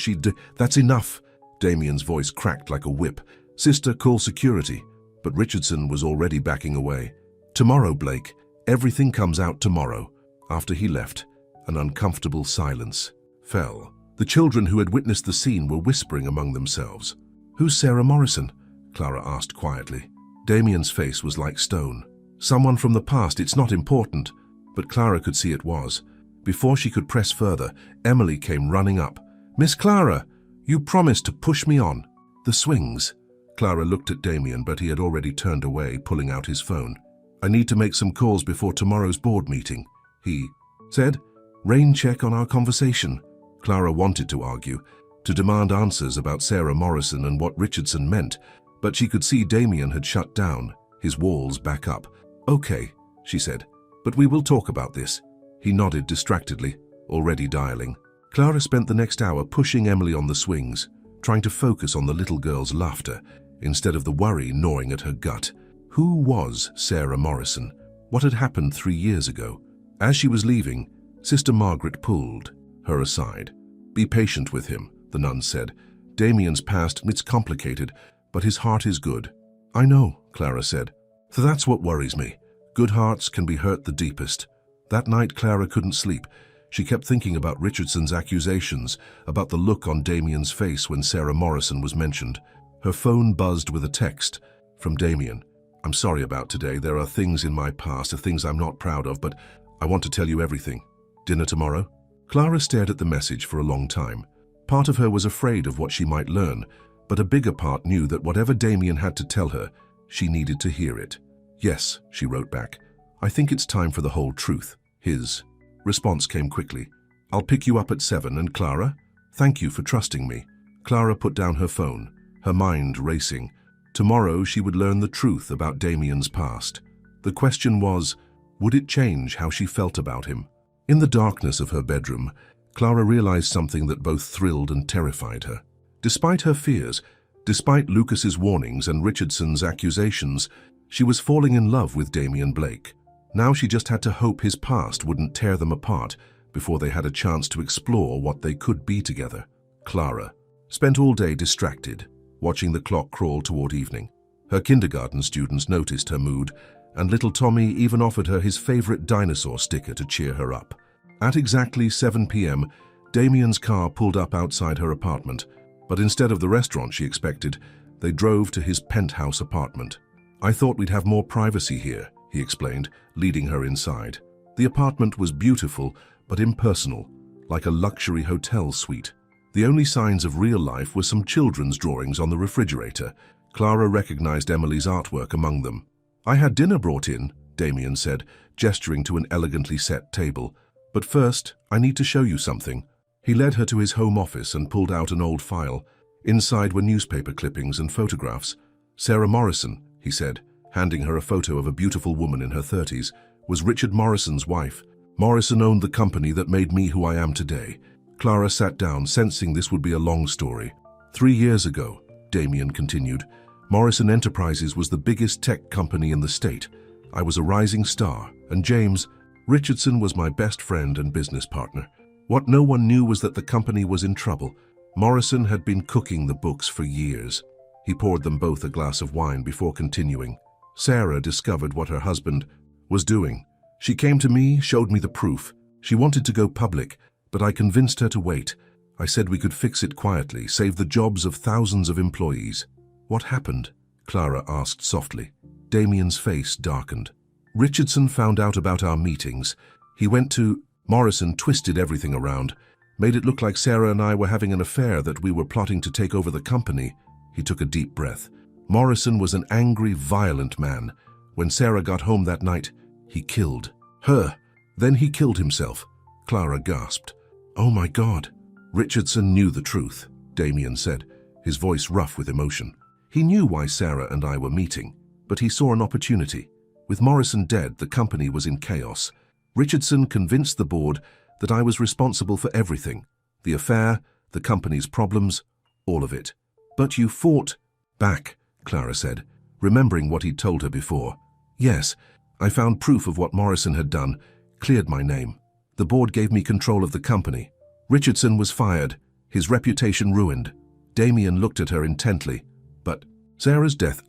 That's enough." Damien's voice cracked like a whip. "Sister, call security." But Richardson was already backing away. "Tomorrow, Blake. Everything comes out tomorrow." After he left, an uncomfortable silence fell. The children who had witnessed the scene were whispering among themselves. "Who's Sarah Morrison?" Clara asked quietly. Damien's face was like stone. "Someone from the past, it's not important." But Clara could see it was. Before she could press further, Emily came running up. "Miss Clara, you promised to push me on." "The swings." Clara looked at Damien, but he had already turned away, pulling out his phone. "I need to make some calls before tomorrow's board meeting," he said. "Rain check on our conversation." Clara wanted to argue, to demand answers about Sarah Morrison and what Richardson meant, but she could see Damien had shut down, his walls back up. "Okay," she said, "but we will talk about this." He nodded distractedly, already dialing. Clara spent the next hour pushing Emily on the swings, trying to focus on the little girl's laughter, instead of the worry gnawing at her gut. Who was Sarah Morrison? What had happened 3 years ago? As she was leaving, Sister Margaret pulled her aside. "Be patient with him," the nun said. "Damien's past, it's complicated, but his heart is good." "I know," Clara said. "So that's what worries me. Good hearts can be hurt the deepest." That night, Clara couldn't sleep. She kept thinking about Richardson's accusations, about the look on Damien's face when Sarah Morrison was mentioned. Her phone buzzed with a text from Damien. "I'm sorry about today. There are things in my past, things I'm not proud of, but I want to tell you everything. Dinner tomorrow?" Clara stared at the message for a long time. Part of her was afraid of what she might learn, but a bigger part knew that whatever Damien had to tell her, she needed to hear it. "Yes," she wrote back. "I think it's time for the whole truth." His response came quickly. "I'll pick you up at 7, and Clara, thank you for trusting me." Clara put down her phone, her mind racing. Tomorrow she would learn the truth about Damien's past. The question was, would it change how she felt about him? In the darkness of her bedroom, Clara realized something that both thrilled and terrified her. Despite her fears, despite Lucas's warnings and Richardson's accusations, she was falling in love with Damien Blake. Now she just had to hope his past wouldn't tear them apart before they had a chance to explore what they could be together. Clara spent all day distracted, watching the clock crawl toward evening. Her kindergarten students noticed her mood, and little Tommy even offered her his favorite dinosaur sticker to cheer her up. At exactly 7 p.m., Damien's car pulled up outside her apartment, but instead of the restaurant she expected, they drove to his penthouse apartment. "I thought we'd have more privacy here," he explained, leading her inside. The apartment was beautiful but impersonal, like a luxury hotel suite. The only signs of real life were some children's drawings on the refrigerator. Clara recognized Emily's artwork among them. "I had dinner brought in," Damien said, gesturing to an elegantly set table. "But first, I need to show you something." He led her to his home office and pulled out an old file. Inside were newspaper clippings and photographs. "Sarah Morrison," he said, handing her a photo of a beautiful woman in her 30s, "was Richard Morrison's wife. Morrison owned the company that made me who I am today." Clara sat down, sensing this would be a long story. 3 years ago," Damien continued, "Morrison Enterprises was the biggest tech company in the state. I was a rising star, and James Richardson was my best friend and business partner. What no one knew was that the company was in trouble. Morrison had been cooking the books for years." He poured them both a glass of wine before continuing. "Sarah discovered what her husband was doing. She came to me, showed me the proof. She wanted to go public, but I convinced her to wait. I said we could fix it quietly, save the jobs of thousands of employees." "What happened?" Clara asked softly. Damien's face darkened. "Richardson found out about our meetings. He went to Morrison, twisted everything around, made it look like Sarah and I were having an affair, that we were plotting to take over the company." He took a deep breath. "Morrison was an angry, violent man. When Sarah got home that night, he killed her. Then he killed himself." Clara gasped. "Oh my God." "Richardson knew the truth," Damien said, his voice rough with emotion. "He knew why Sarah and I were meeting, but he saw an opportunity. With Morrison dead, the company was in chaos. Richardson convinced the board that I was responsible for everything. The affair, the company's problems, all of it." "But you fought back," Clara said, remembering what he'd told her before. "Yes, I found proof of what Morrison had done, cleared my name. The board gave me control of the company. Richardson was fired, his reputation ruined." Damien looked at her intently. "But Sarah's death,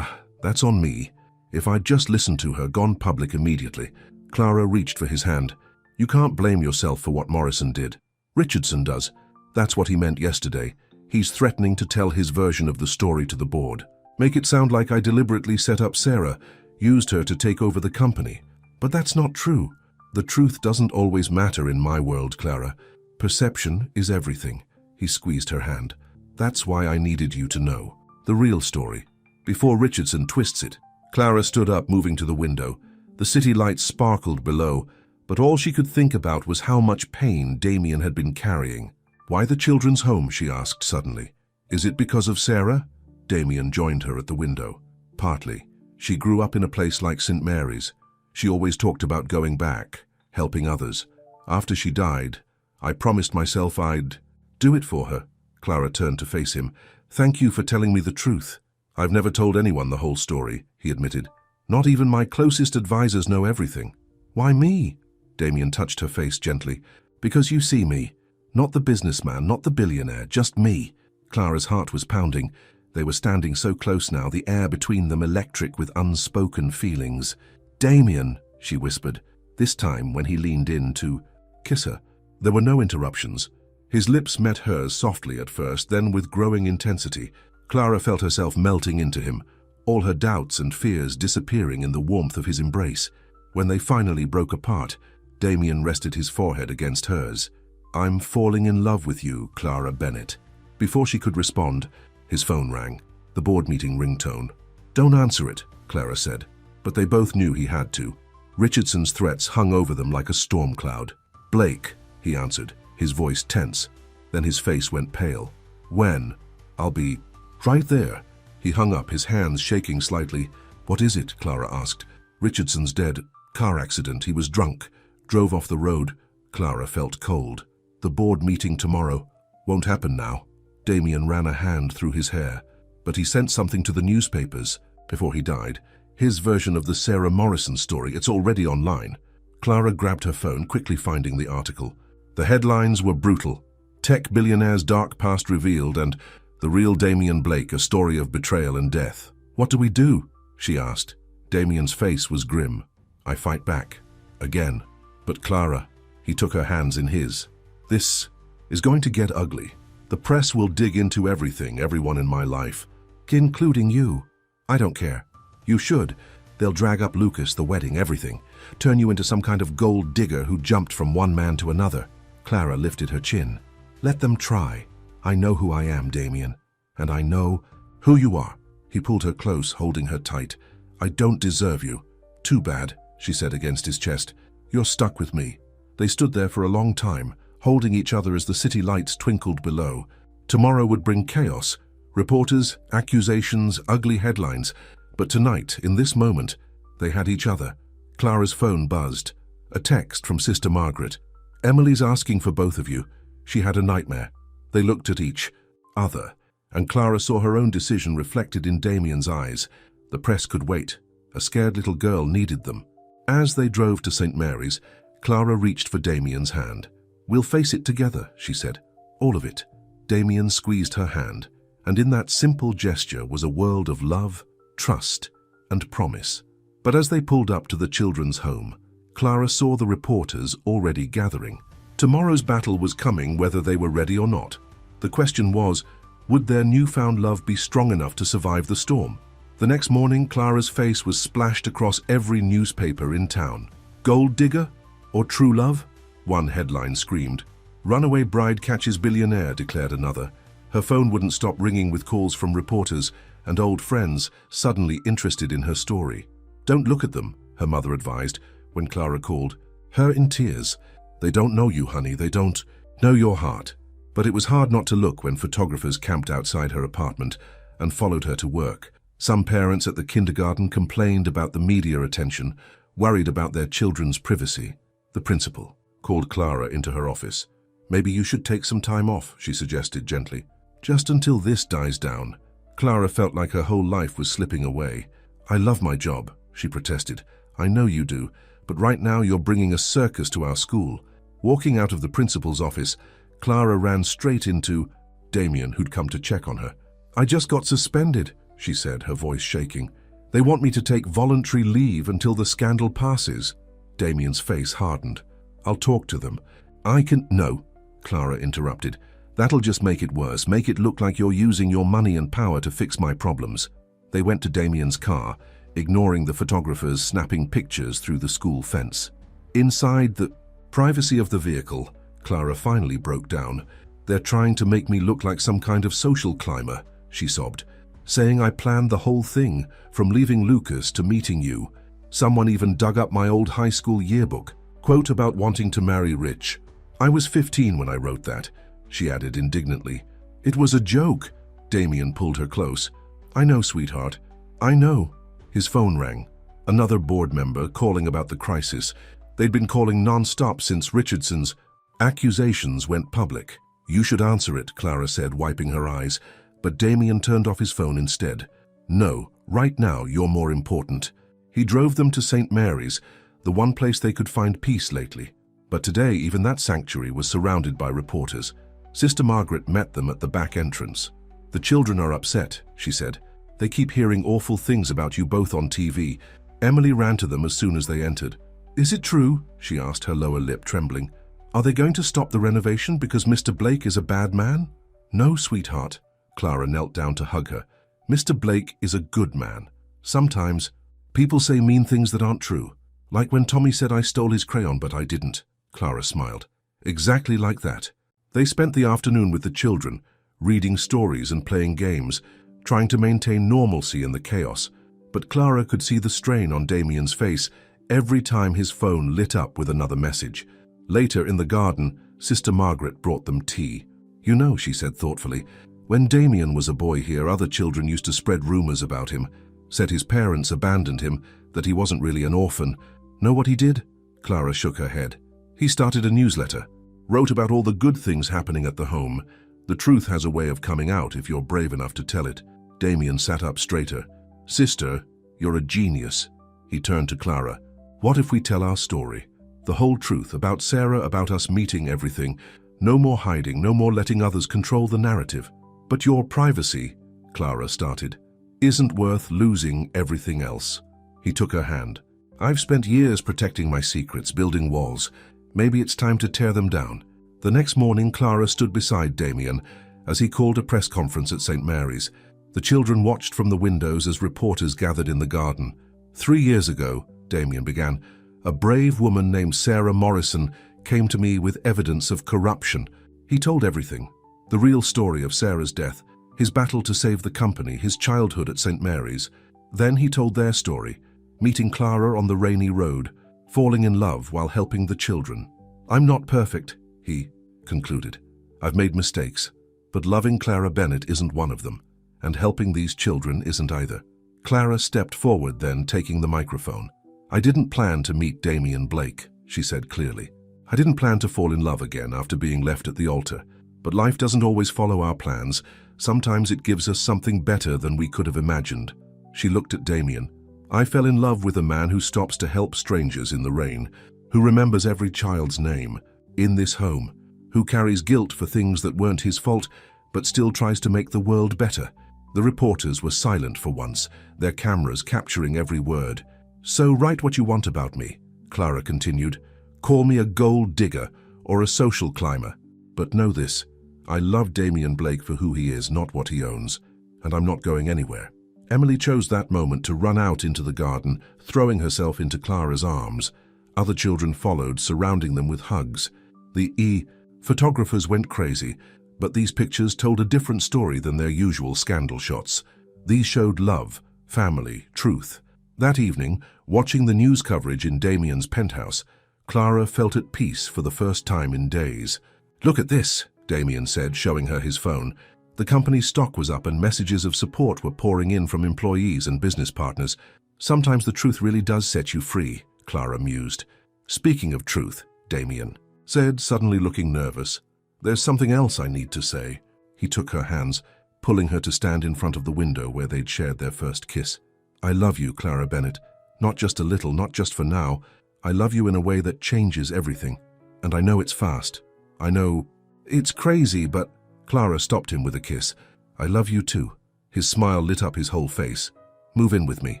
that's on me. If I'd just listened to her, gone public immediately." Clara reached for his hand. "You can't blame yourself for what Morrison did. Richardson does. That's what he meant yesterday. He's threatening to tell his version of the story to the board. Make it sound like I deliberately set up Sarah, used her to take over the company. But that's not true. The truth doesn't always matter in my world, Clara. Perception is everything." He squeezed her hand. "That's why I needed you to know the real story, before Richardson twists it." Clara stood up, moving to the window. The city lights sparkled below, but all she could think about was how much pain Damien had been carrying. "Why the children's home?" she asked suddenly. "Is it because of Sarah?" Damien joined her at the window. "Partly. She grew up in a place like St. Mary's. She always talked about going back, helping others. After she died, I promised myself I'd do it for her." Clara turned to face him. "Thank you for telling me the truth. I've never told anyone the whole story," he admitted. "Not even my closest advisors know everything." "Why me?" Damien touched her face gently. "Because you see me. Not the businessman, not the billionaire, just me." Clara's heart was pounding. They were standing so close now, the air between them electric with unspoken feelings. "Damien," she whispered, this time when he leaned in to kiss her. There were no interruptions. His lips met hers softly at first, then with growing intensity. Clara felt herself melting into him, all her doubts and fears disappearing in the warmth of his embrace. When they finally broke apart, Damien rested his forehead against hers. "I'm falling in love with you, Clara Bennett." Before she could respond, his phone rang, the board meeting ringtone. "Don't answer it," Clara said, but they both knew he had to. Richardson's threats hung over them like a storm cloud. "Blake," he answered, his voice tense. Then his face went pale. "When?" "I'll be right there." He hung up, his hands shaking slightly. "What is it?" Clara asked. "Richardson's dead. Car accident. He was drunk. Drove off the road." Clara felt cold. "The board meeting tomorrow. Won't happen now." Damien ran a hand through his hair. "But he sent something to the newspapers before he died. His version of the Sarah Morrison story. It's already online." Clara grabbed her phone, quickly finding the article. The headlines were brutal. "Tech billionaire's dark past revealed," and "The real Damien Blake, a story of betrayal and death." "What do we do?" she asked. Damien's face was grim. "I fight back. Again." "But Clara," He took her hands in his. "This is going to get ugly. The press will dig into everyone in my life, including you. I don't care. You should. They'll drag up Lucas, the wedding, everything. Turn you into some kind of gold digger who jumped from one man to another." Clara lifted her chin. "Let them try. I know who I am, Damien. And I know who you are." He pulled her close, holding her tight. "I don't deserve you." "Too bad," she said against his chest. "You're stuck with me." They stood there for a long time, holding each other as the city lights twinkled below. Tomorrow would bring chaos. Reporters, accusations, ugly headlines. But tonight, in this moment, they had each other. Clara's phone buzzed. A text from Sister Margaret. "Emily's asking for both of you. She had a nightmare." They looked at each other, and Clara saw her own decision reflected in Damien's eyes. The press could wait. A scared little girl needed them. As they drove to St. Mary's, Clara reached for Damien's hand. "We'll face it together," she said. "All of it." Damien squeezed her hand, and in that simple gesture was a world of love, trust, and promise. But as they pulled up to the children's home, Clara saw the reporters already gathering. Tomorrow's battle was coming whether they were ready or not. The question was, would their newfound love be strong enough to survive the storm? The next morning, Clara's face was splashed across every newspaper in town. "Gold digger or true love?" one headline screamed. "Runaway bride catches billionaire," declared another. Her phone wouldn't stop ringing with calls from reporters and old friends suddenly interested in her story. "Don't look at them," her mother advised when Clara called. Her in tears. "They don't know you, honey. They don't know your heart." But it was hard not to look when photographers camped outside her apartment and followed her to work. Some parents at the kindergarten complained about the media attention, worried about their children's privacy. The principal called Clara into her office. "Maybe you should take some time off," she suggested gently. "Just until this dies down." Clara felt like her whole life was slipping away. "I love my job," she protested. "I know you do, but right now you're bringing a circus to our school." Walking out of the principal's office, Clara ran straight into Damien, who'd come to check on her. "I just got suspended," she said, her voice shaking. "They want me to take voluntary leave until the scandal passes." Damien's face hardened. "I'll talk to them." "I can—" "No," Clara interrupted. "That'll just make it worse, make it look like you're using your money and power to fix my problems." They went to Damien's car, ignoring the photographers snapping pictures through the school fence. Inside the privacy of the vehicle, Clara finally broke down. "They're trying to make me look like some kind of social climber," she sobbed, "saying I planned the whole thing, from leaving Lucas to meeting you. Someone even dug up my old high school yearbook, quote about wanting to marry rich. I was 15 when I wrote that," she added indignantly. "It was a joke." Damien pulled her close. "I know, sweetheart. I know." His phone rang. Another board member calling about the crisis. They'd been calling non-stop since Richardson's accusations went public. "You should answer it," Clara said, wiping her eyes. But Damien turned off his phone instead. "No, right now you're more important." He drove them to St. Mary's, the one place they could find peace lately. But today, even that sanctuary was surrounded by reporters. Sister Margaret met them at the back entrance. "The children are upset," she said. "They keep hearing awful things about you both on TV." Emily ran to them as soon as they entered. "Is it true?" she asked, her lower lip trembling. "Are they going to stop the renovation because Mr. Blake is a bad man?" "No, sweetheart." Clara knelt down to hug her. "Mr. Blake is a good man. Sometimes people say mean things that aren't true. Like when Tommy said I stole his crayon, but I didn't." Clara smiled. "Exactly like that." They spent the afternoon with the children, reading stories and playing games, trying to maintain normalcy in the chaos. But Clara could see the strain on Damien's face every time his phone lit up with another message. Later in the garden, Sister Margaret brought them tea. "You know," she said thoughtfully, "when Damien was a boy here, other children used to spread rumors about him, said his parents abandoned him, that he wasn't really an orphan. Know what he did?" Clara shook her head. "He started a newsletter, wrote about all the good things happening at the home. The truth has a way of coming out if you're brave enough to tell it." Damien sat up straighter. "Sister, you're a genius." He turned to Clara. "What if we tell our story? The whole truth about Sarah, about us meeting everything. No more hiding, no more letting others control the narrative." "But your privacy," Clara started, "isn't worth losing everything else." He took her hand. "I've spent years protecting my secrets, building walls. Maybe it's time to tear them down. The next morning, Clara stood beside Damien as he called a press conference at St. Mary's. The children watched from the windows as reporters gathered in the garden. 3 years ago, Damien began, a brave woman named Sarah Morrison came to me with evidence of corruption. He told everything. The real story of Sarah's death, his battle to save the company, his childhood at St. Mary's. Then he told their story, meeting Clara on the rainy road, falling in love while helping the children. I'm not perfect, he concluded. I've made mistakes, but loving Clara Bennett isn't one of them, and helping these children isn't either. Clara stepped forward then, taking the microphone. I didn't plan to meet Damien Blake, she said clearly. I didn't plan to fall in love again after being left at the altar, but life doesn't always follow our plans. Sometimes it gives us something better than we could have imagined. She looked at Damien. I fell in love with a man who stops to help strangers in the rain, who remembers every child's name in this home, who carries guilt for things that weren't his fault, but still tries to make the world better. The reporters were silent for once, their cameras capturing every word. So write what you want about me, Clara continued. Call me a gold digger or a social climber. But know this, I love Damien Blake for who he is, not what he owns, and I'm not going anywhere. Emily chose that moment to run out into the garden, throwing herself into Clara's arms. Other children followed, surrounding them with hugs. The photographers went crazy, but these pictures told a different story than their usual scandal shots. These showed love, family, truth. That evening, watching the news coverage in Damien's penthouse, Clara felt at peace for the first time in days. Look at this, Damien said, showing her his phone. The company's stock was up and messages of support were pouring in from employees and business partners. Sometimes the truth really does set you free, Clara mused. Speaking of truth, Damien said, suddenly looking nervous. There's something else I need to say. He took her hands, pulling her to stand in front of the window where they'd shared their first kiss. I love you, Clara Bennett. Not just a little, not just for now. I love you in a way that changes everything. And I know it's fast. I know it's crazy, but... Clara stopped him with a kiss. I love you too. His smile lit up his whole face. Move in with me.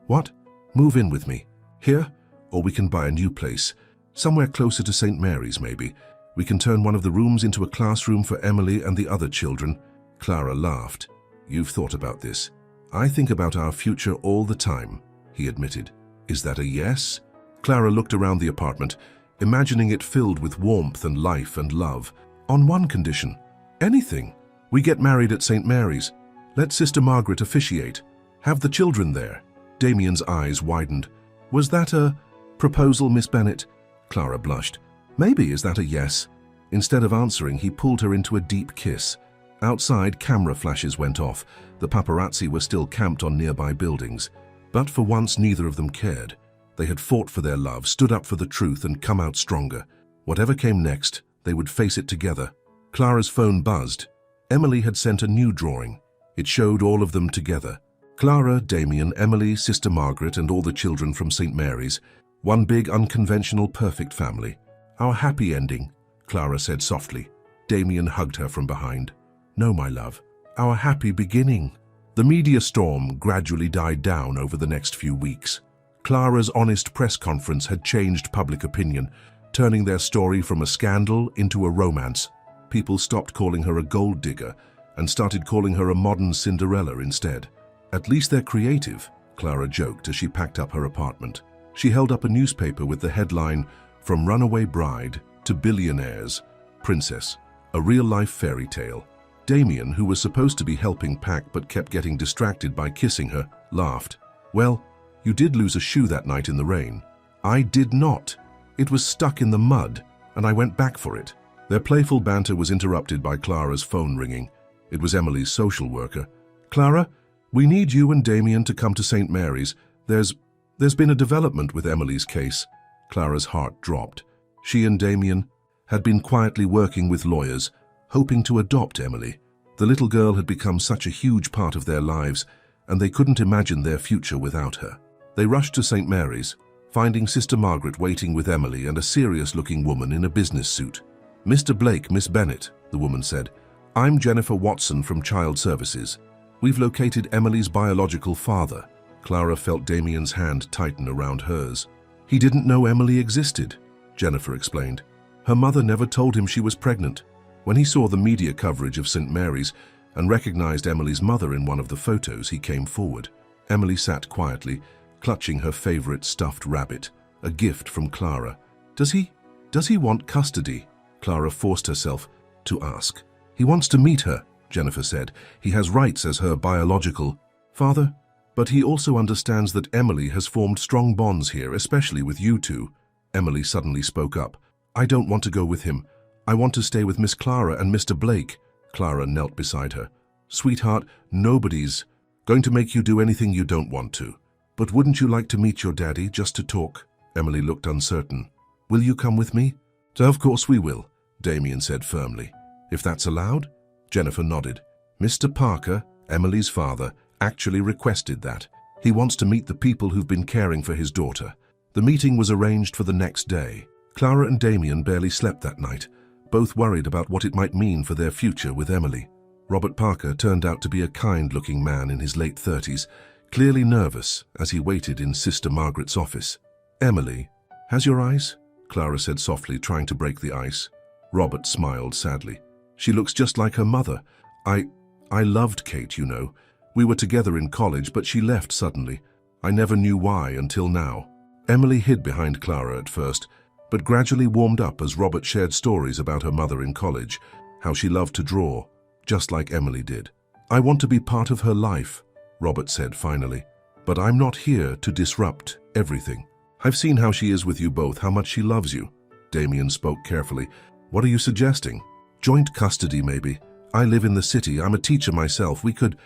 What? Move in with me. Here? Or we can buy a new place. Somewhere closer to St. Mary's, maybe. We can turn one of the rooms into a classroom for Emily and the other children. Clara laughed. You've thought about this. I think about our future all the time, he admitted. Is that a yes? Clara looked around the apartment, imagining it filled with warmth and life and love. On one condition. Anything. We get married at St. Mary's. Let Sister Margaret officiate. Have the children there. Damien's eyes widened. Was that a proposal, Miss Bennett? Clara blushed. Maybe, is that a yes? Instead of answering, he pulled her into a deep kiss. Outside, camera flashes went off. The paparazzi were still camped on nearby buildings. But for once, neither of them cared. They had fought for their love, stood up for the truth, and come out stronger. Whatever came next, they would face it together. Clara's phone buzzed. Emily had sent a new drawing. It showed all of them together. Clara, Damien, Emily, Sister Margaret, and all the children from St. Mary's. One big, unconventional, perfect family. Our happy ending, Clara said softly. Damien hugged her from behind. No, my love. Our happy beginning. The media storm gradually died down over the next few weeks. Clara's honest press conference had changed public opinion, turning their story from a scandal into a romance. People stopped calling her a gold digger and started calling her a modern Cinderella instead. At least they're creative, Clara joked as she packed up her apartment. She held up a newspaper with the headline, From Runaway Bride to Billionaire's Princess, a real-life fairy tale. Damien, who was supposed to be helping pack but kept getting distracted by kissing her, laughed. Well, you did lose a shoe that night in the rain. I did not. It was stuck in the mud, and I went back for it. Their playful banter was interrupted by Clara's phone ringing. It was Emily's social worker. Clara, we need you and Damien to come to St. Mary's. There's been a development with Emily's case. Clara's heart dropped. She and Damien had been quietly working with lawyers, hoping to adopt Emily. The little girl had become such a huge part of their lives, and they couldn't imagine their future without her. They rushed to St. Mary's, finding Sister Margaret waiting with Emily and a serious-looking woman in a business suit. Mr. Blake, Miss Bennett, the woman said. I'm Jennifer Watson from Child Services. We've located Emily's biological father. Clara felt Damien's hand tighten around hers. He didn't know Emily existed. Jennifer explained. Her mother never told him she was pregnant. When he saw the media coverage of St. Mary's and recognized Emily's mother in one of the photos, he came forward. Emily sat quietly, clutching her favorite stuffed rabbit, a gift from Clara. Does he want custody? Clara forced herself to ask. He wants to meet her, Jennifer said. He has rights as her biological father, but he also understands that Emily has formed strong bonds here, especially with you two. Emily suddenly spoke up. I don't want to go with him. I want to stay with Miss Clara and Mr. Blake. Clara knelt beside her. Sweetheart, nobody's going to make you do anything you don't want to. But wouldn't you like to meet your daddy just to talk? Emily looked uncertain. Will you come with me? Of course we will, Damien said firmly. If that's allowed? Jennifer nodded. Mr. Parker, Emily's father, actually requested that. He wants to meet the people who've been caring for his daughter. The meeting was arranged for the next day. Clara and Damien barely slept that night, both worried about what it might mean for their future with Emily. Robert Parker turned out to be a kind-looking man in his late 30s, clearly nervous as he waited in Sister Margaret's office. Emily, has your eyes? Clara said softly, trying to break the ice. Robert smiled sadly. She looks just like her mother. I loved Kate, you know. We were together in college, but she left suddenly. I never knew why until now. Emily hid behind Clara at first, but gradually warmed up as Robert shared stories about her mother in college, how she loved to draw, just like Emily did. I want to be part of her life, Robert said finally, but I'm not here to disrupt everything. I've seen how she is with you both, how much she loves you. Damien spoke carefully. What are you suggesting? Joint custody, maybe. I live in the city. I'm a teacher myself. We could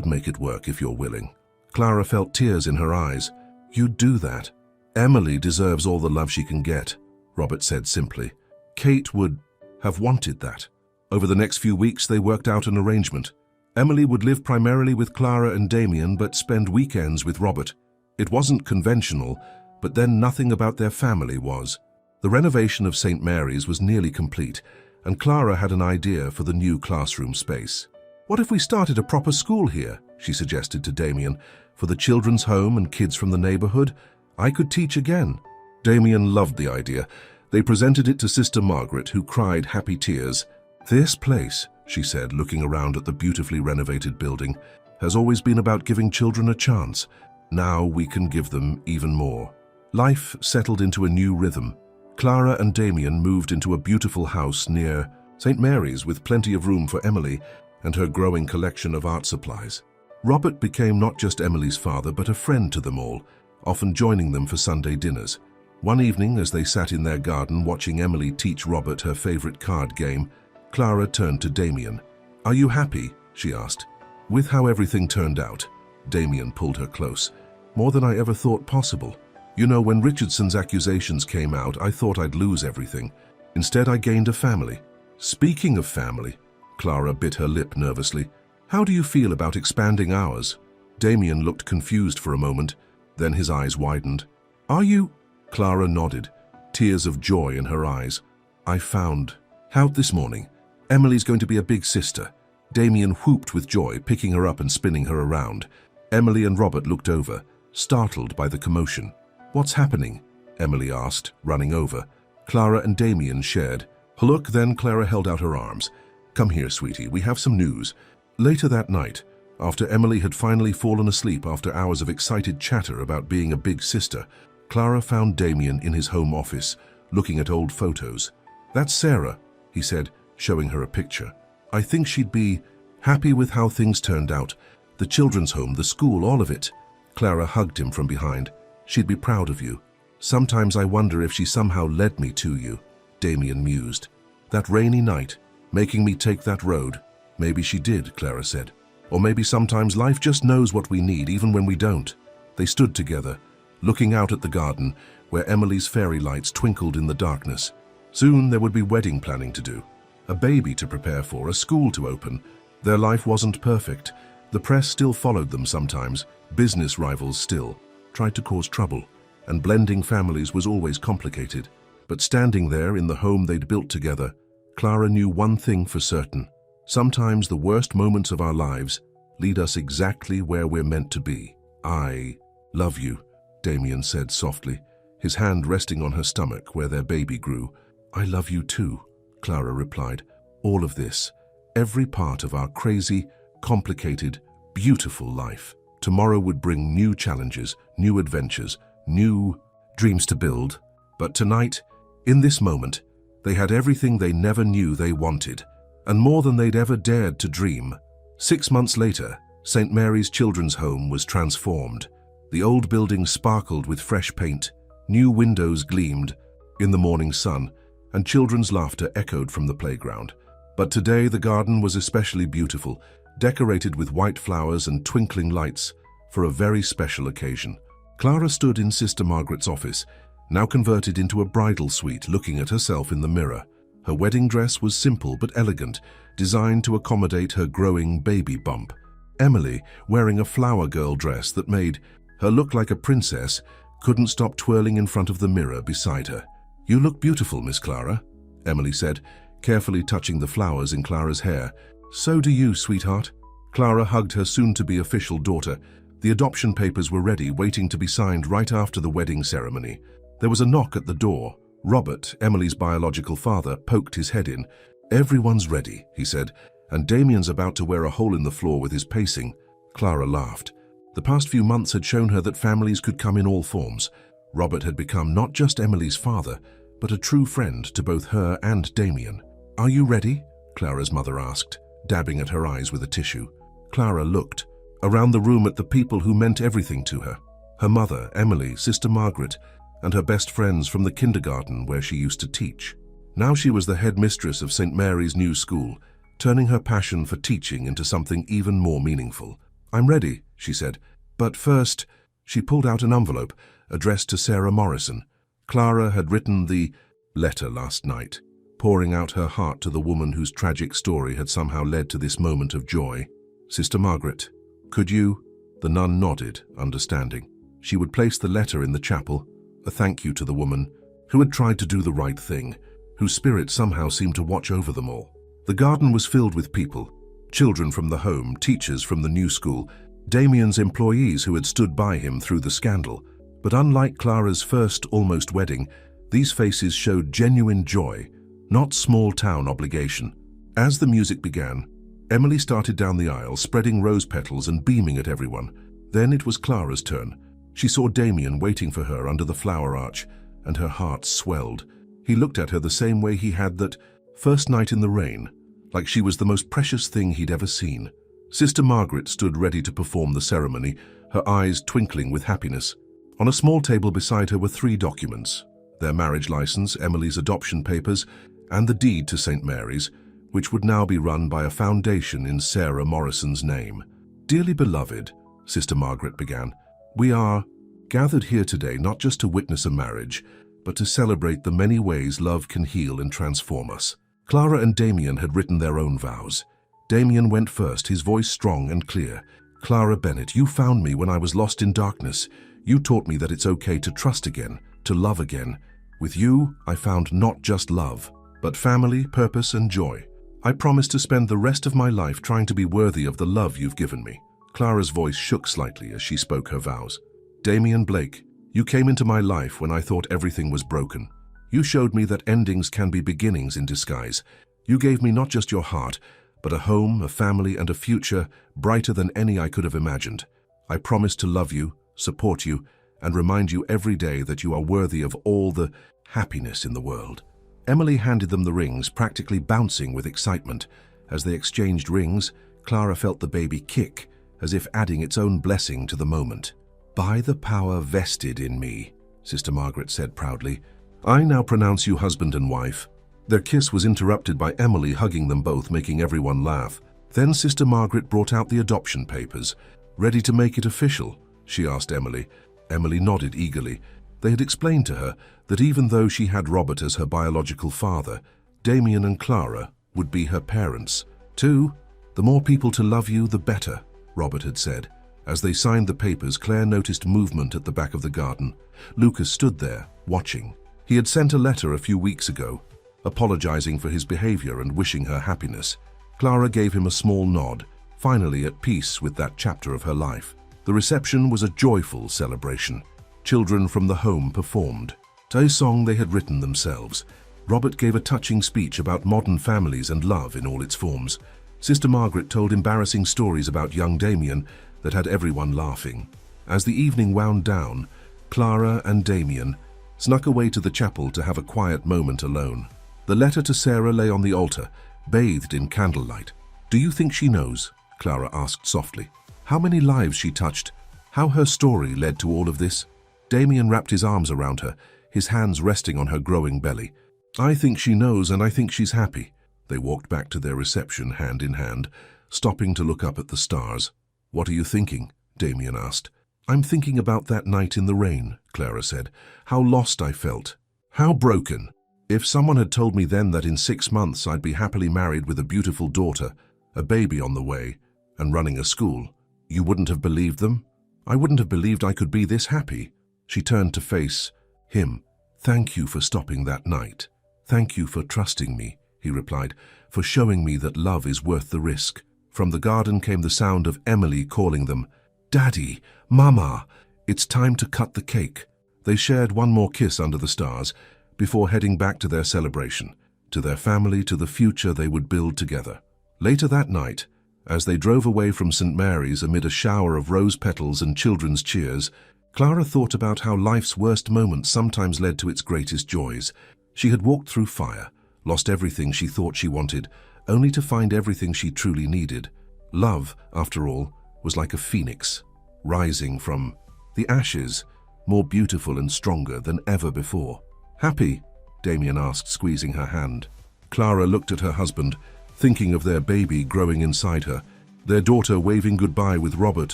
make it work if you're willing. Clara felt tears in her eyes. You'd do that? Emily deserves all the love she can get, Robert said simply. Kate would have wanted that. Over the next few weeks, they worked out an arrangement. Emily would live primarily with Clara and Damien, but spend weekends with Robert. It wasn't conventional, but then nothing about their family was. The renovation of St. Mary's was nearly complete, and Clara had an idea for the new classroom space. What if we started a proper school here, she suggested to Damien, for the children's home and kids from the neighborhood? I could teach again. Damien loved the idea. They presented it to Sister Margaret, who cried happy tears. This place, she said, looking around at the beautifully renovated building, has always been about giving children a chance. Now we can give them even more. Life settled into a new rhythm. Clara and Damien moved into a beautiful house near St. Mary's with plenty of room for Emily and her growing collection of art supplies. Robert became not just Emily's father, but a friend to them all, often joining them for Sunday dinners. One evening, as they sat in their garden watching Emily teach Robert her favorite card game, Clara turned to Damien. Are you happy? She asked. With how everything turned out. Damien pulled her close. More than I ever thought possible. You know, when Richardson's accusations came out, I thought I'd lose everything. Instead, I gained a family. Speaking of family, Clara bit her lip nervously. How do you feel about expanding ours? Damien looked confused for a moment, then his eyes widened. Are you? Clara nodded, tears of joy in her eyes. I found out this morning. Emily's going to be a big sister. Damien whooped with joy, picking her up and spinning her around. Emily and Robert looked over, startled by the commotion. What's happening? Emily asked, running over. Clara and Damien shared. Look, then Clara held out her arms. Come here, sweetie, we have some news. Later that night, after Emily had finally fallen asleep after hours of excited chatter about being a big sister, Clara found Damien in his home office, looking at old photos. That's Sarah, he said, showing her a picture. I think she'd be happy with how things turned out. The children's home, the school, all of it. Clara hugged him from behind. She'd be proud of you. Sometimes I wonder if she somehow led me to you, Damien mused. That rainy night, making me take that road. Maybe she did, Clara said. Or maybe sometimes life just knows what we need, even when we don't. They stood together, looking out at the garden, where Emily's fairy lights twinkled in the darkness. Soon there would be wedding planning to do, a baby to prepare for, a school to open. Their life wasn't perfect. The press still followed them sometimes, business rivals still tried to cause trouble, and blending families was always complicated. But standing there in the home they'd built together, Clara knew one thing for certain. Sometimes the worst moments of our lives lead us exactly where we're meant to be. I love you, Damien said softly, his hand resting on her stomach where their baby grew. "I love you too," Clara replied. "All of this, every part of our crazy, complicated, beautiful life. Tomorrow would bring new challenges, new adventures, new dreams to build. But tonight, in this moment, they had everything they never knew they wanted, and more than they'd ever dared to dream." 6 months later, St. Mary's Children's Home was transformed. The old building sparkled with fresh paint, new windows gleamed in the morning sun, and children's laughter echoed from the playground. But today the garden was especially beautiful, decorated with white flowers and twinkling lights for a very special occasion. Clara stood in Sister Margaret's office, now converted into a bridal suite, looking at herself in the mirror. Her wedding dress was simple but elegant, designed to accommodate her growing baby bump. Emily, wearing a flower girl dress that made her look like a princess, couldn't stop twirling in front of the mirror beside her. "You look beautiful, Miss Clara," Emily said, carefully touching the flowers in Clara's hair. "So do you, sweetheart." Clara hugged her soon-to-be official daughter. The adoption papers were ready, waiting to be signed right after the wedding ceremony. There was a knock at the door. Robert, Emily's biological father, poked his head in. "Everyone's ready," he said, "and Damien's about to wear a hole in the floor with his pacing." Clara laughed. The past few months had shown her that families could come in all forms. Robert had become not just Emily's father, but a true friend to both her and Damien. "Are you ready?" Clara's mother asked, dabbing at her eyes with a tissue. Clara looked around the room at the people who meant everything to her. Her mother, Emily, Sister Margaret, and her best friends from the kindergarten where she used to teach. Now she was the headmistress of St. Mary's new school, turning her passion for teaching into something even more meaningful. "I'm ready," she said. "But first," she pulled out an envelope addressed to Sarah Morrison. Clara had written the letter last night, pouring out her heart to the woman whose tragic story had somehow led to this moment of joy. "Sister Margaret, could you?" The nun nodded, understanding. She would place the letter in the chapel, a thank you to the woman who had tried to do the right thing, whose spirit somehow seemed to watch over them all. The garden was filled with people, children from the home, teachers from the new school, Damien's employees who had stood by him through the scandal. But unlike Clara's first almost wedding, these faces showed genuine joy, not small-town obligation. As the music began, Emily started down the aisle, spreading rose petals and beaming at everyone. Then it was Clara's turn. She saw Damien waiting for her under the flower arch, and her heart swelled. He looked at her the same way he had that first night in the rain, like she was the most precious thing he'd ever seen. Sister Margaret stood ready to perform the ceremony, her eyes twinkling with happiness. On a small table beside her were 3 documents: their marriage license, Emily's adoption papers, and the deed to St. Mary's, which would now be run by a foundation in Sarah Morrison's name. "Dearly beloved," Sister Margaret began, "we are gathered here today not just to witness a marriage, but to celebrate the many ways love can heal and transform us." Clara and Damien had written their own vows. Damien went first, his voice strong and clear. "Clara Bennett, you found me when I was lost in darkness. You taught me that it's okay to trust again, to love again. With you, I found not just love, but family, purpose, and joy. I promise to spend the rest of my life trying to be worthy of the love you've given me." Clara's voice shook slightly as she spoke her vows. "Damien Blake, you came into my life when I thought everything was broken. You showed me that endings can be beginnings in disguise. You gave me not just your heart, but a home, a family, and a future brighter than any I could have imagined. I promise to love you, support you, and remind you every day that you are worthy of all the happiness in the world." Emily handed them the rings, practically bouncing with excitement. As they exchanged rings, Clara felt the baby kick, as if adding its own blessing to the moment. "By the power vested in me," Sister Margaret said proudly, "I now pronounce you husband and wife." Their kiss was interrupted by Emily hugging them both, making everyone laugh. Then Sister Margaret brought out the adoption papers. "Ready to make it official?" she asked Emily. Emily nodded eagerly. They had explained to her that even though she had Robert as her biological father, Damien and Clara would be her parents. "Too, the more people to love you, the better," Robert had said. As they signed the papers, Claire noticed movement at the back of the garden. Lucas stood there, watching. He had sent a letter a few weeks ago, apologizing for his behavior and wishing her happiness. Clara gave him a small nod, finally at peace with that chapter of her life. The reception was a joyful celebration. Children from the home performed a song they had written themselves. Robert gave a touching speech about modern families and love in all its forms. Sister Margaret told embarrassing stories about young Damien that had everyone laughing. As the evening wound down, Clara and Damien snuck away to the chapel to have a quiet moment alone. The letter to Sarah lay on the altar, bathed in candlelight. "Do you think she knows?" Clara asked softly. "How many lives she touched? How her story led to all of this?" Damien wrapped his arms around her, his hands resting on her growing belly. "I think she knows, and I think she's happy." They walked back to their reception hand in hand, stopping to look up at the stars. "What are you thinking?" Damien asked. "I'm thinking about that night in the rain," Clara said. "How lost I felt. How broken. If someone had told me then that in 6 months I'd be happily married with a beautiful daughter, a baby on the way, and running a school, you wouldn't have believed them? I wouldn't have believed I could be this happy." She turned to face him. "Thank you for stopping that night. Thank you for trusting me," he replied, "for showing me that love is worth the risk." From the garden came the sound of Emily calling them, "Daddy, Mama, it's time to cut the cake." They shared one more kiss under the stars before heading back to their celebration, to their family, to the future they would build together. Later that night, as they drove away from St. Mary's amid a shower of rose petals and children's cheers, Clara thought about how life's worst moments sometimes led to its greatest joys. She had walked through fire, lost everything she thought she wanted, only to find everything she truly needed. Love, after all, was like a phoenix, rising from the ashes, more beautiful and stronger than ever before. "Happy?" Damien asked, squeezing her hand. Clara looked at her husband, thinking of their baby growing inside her, their daughter waving goodbye with Robert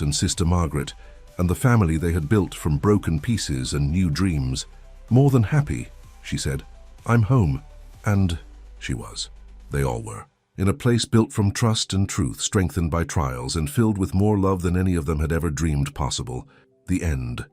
and Sister Margaret, and the family they had built from broken pieces and new dreams. "More than happy," she said. "I'm home." And she was. They all were. In a place built from trust and truth, strengthened by trials, and filled with more love than any of them had ever dreamed possible. The end.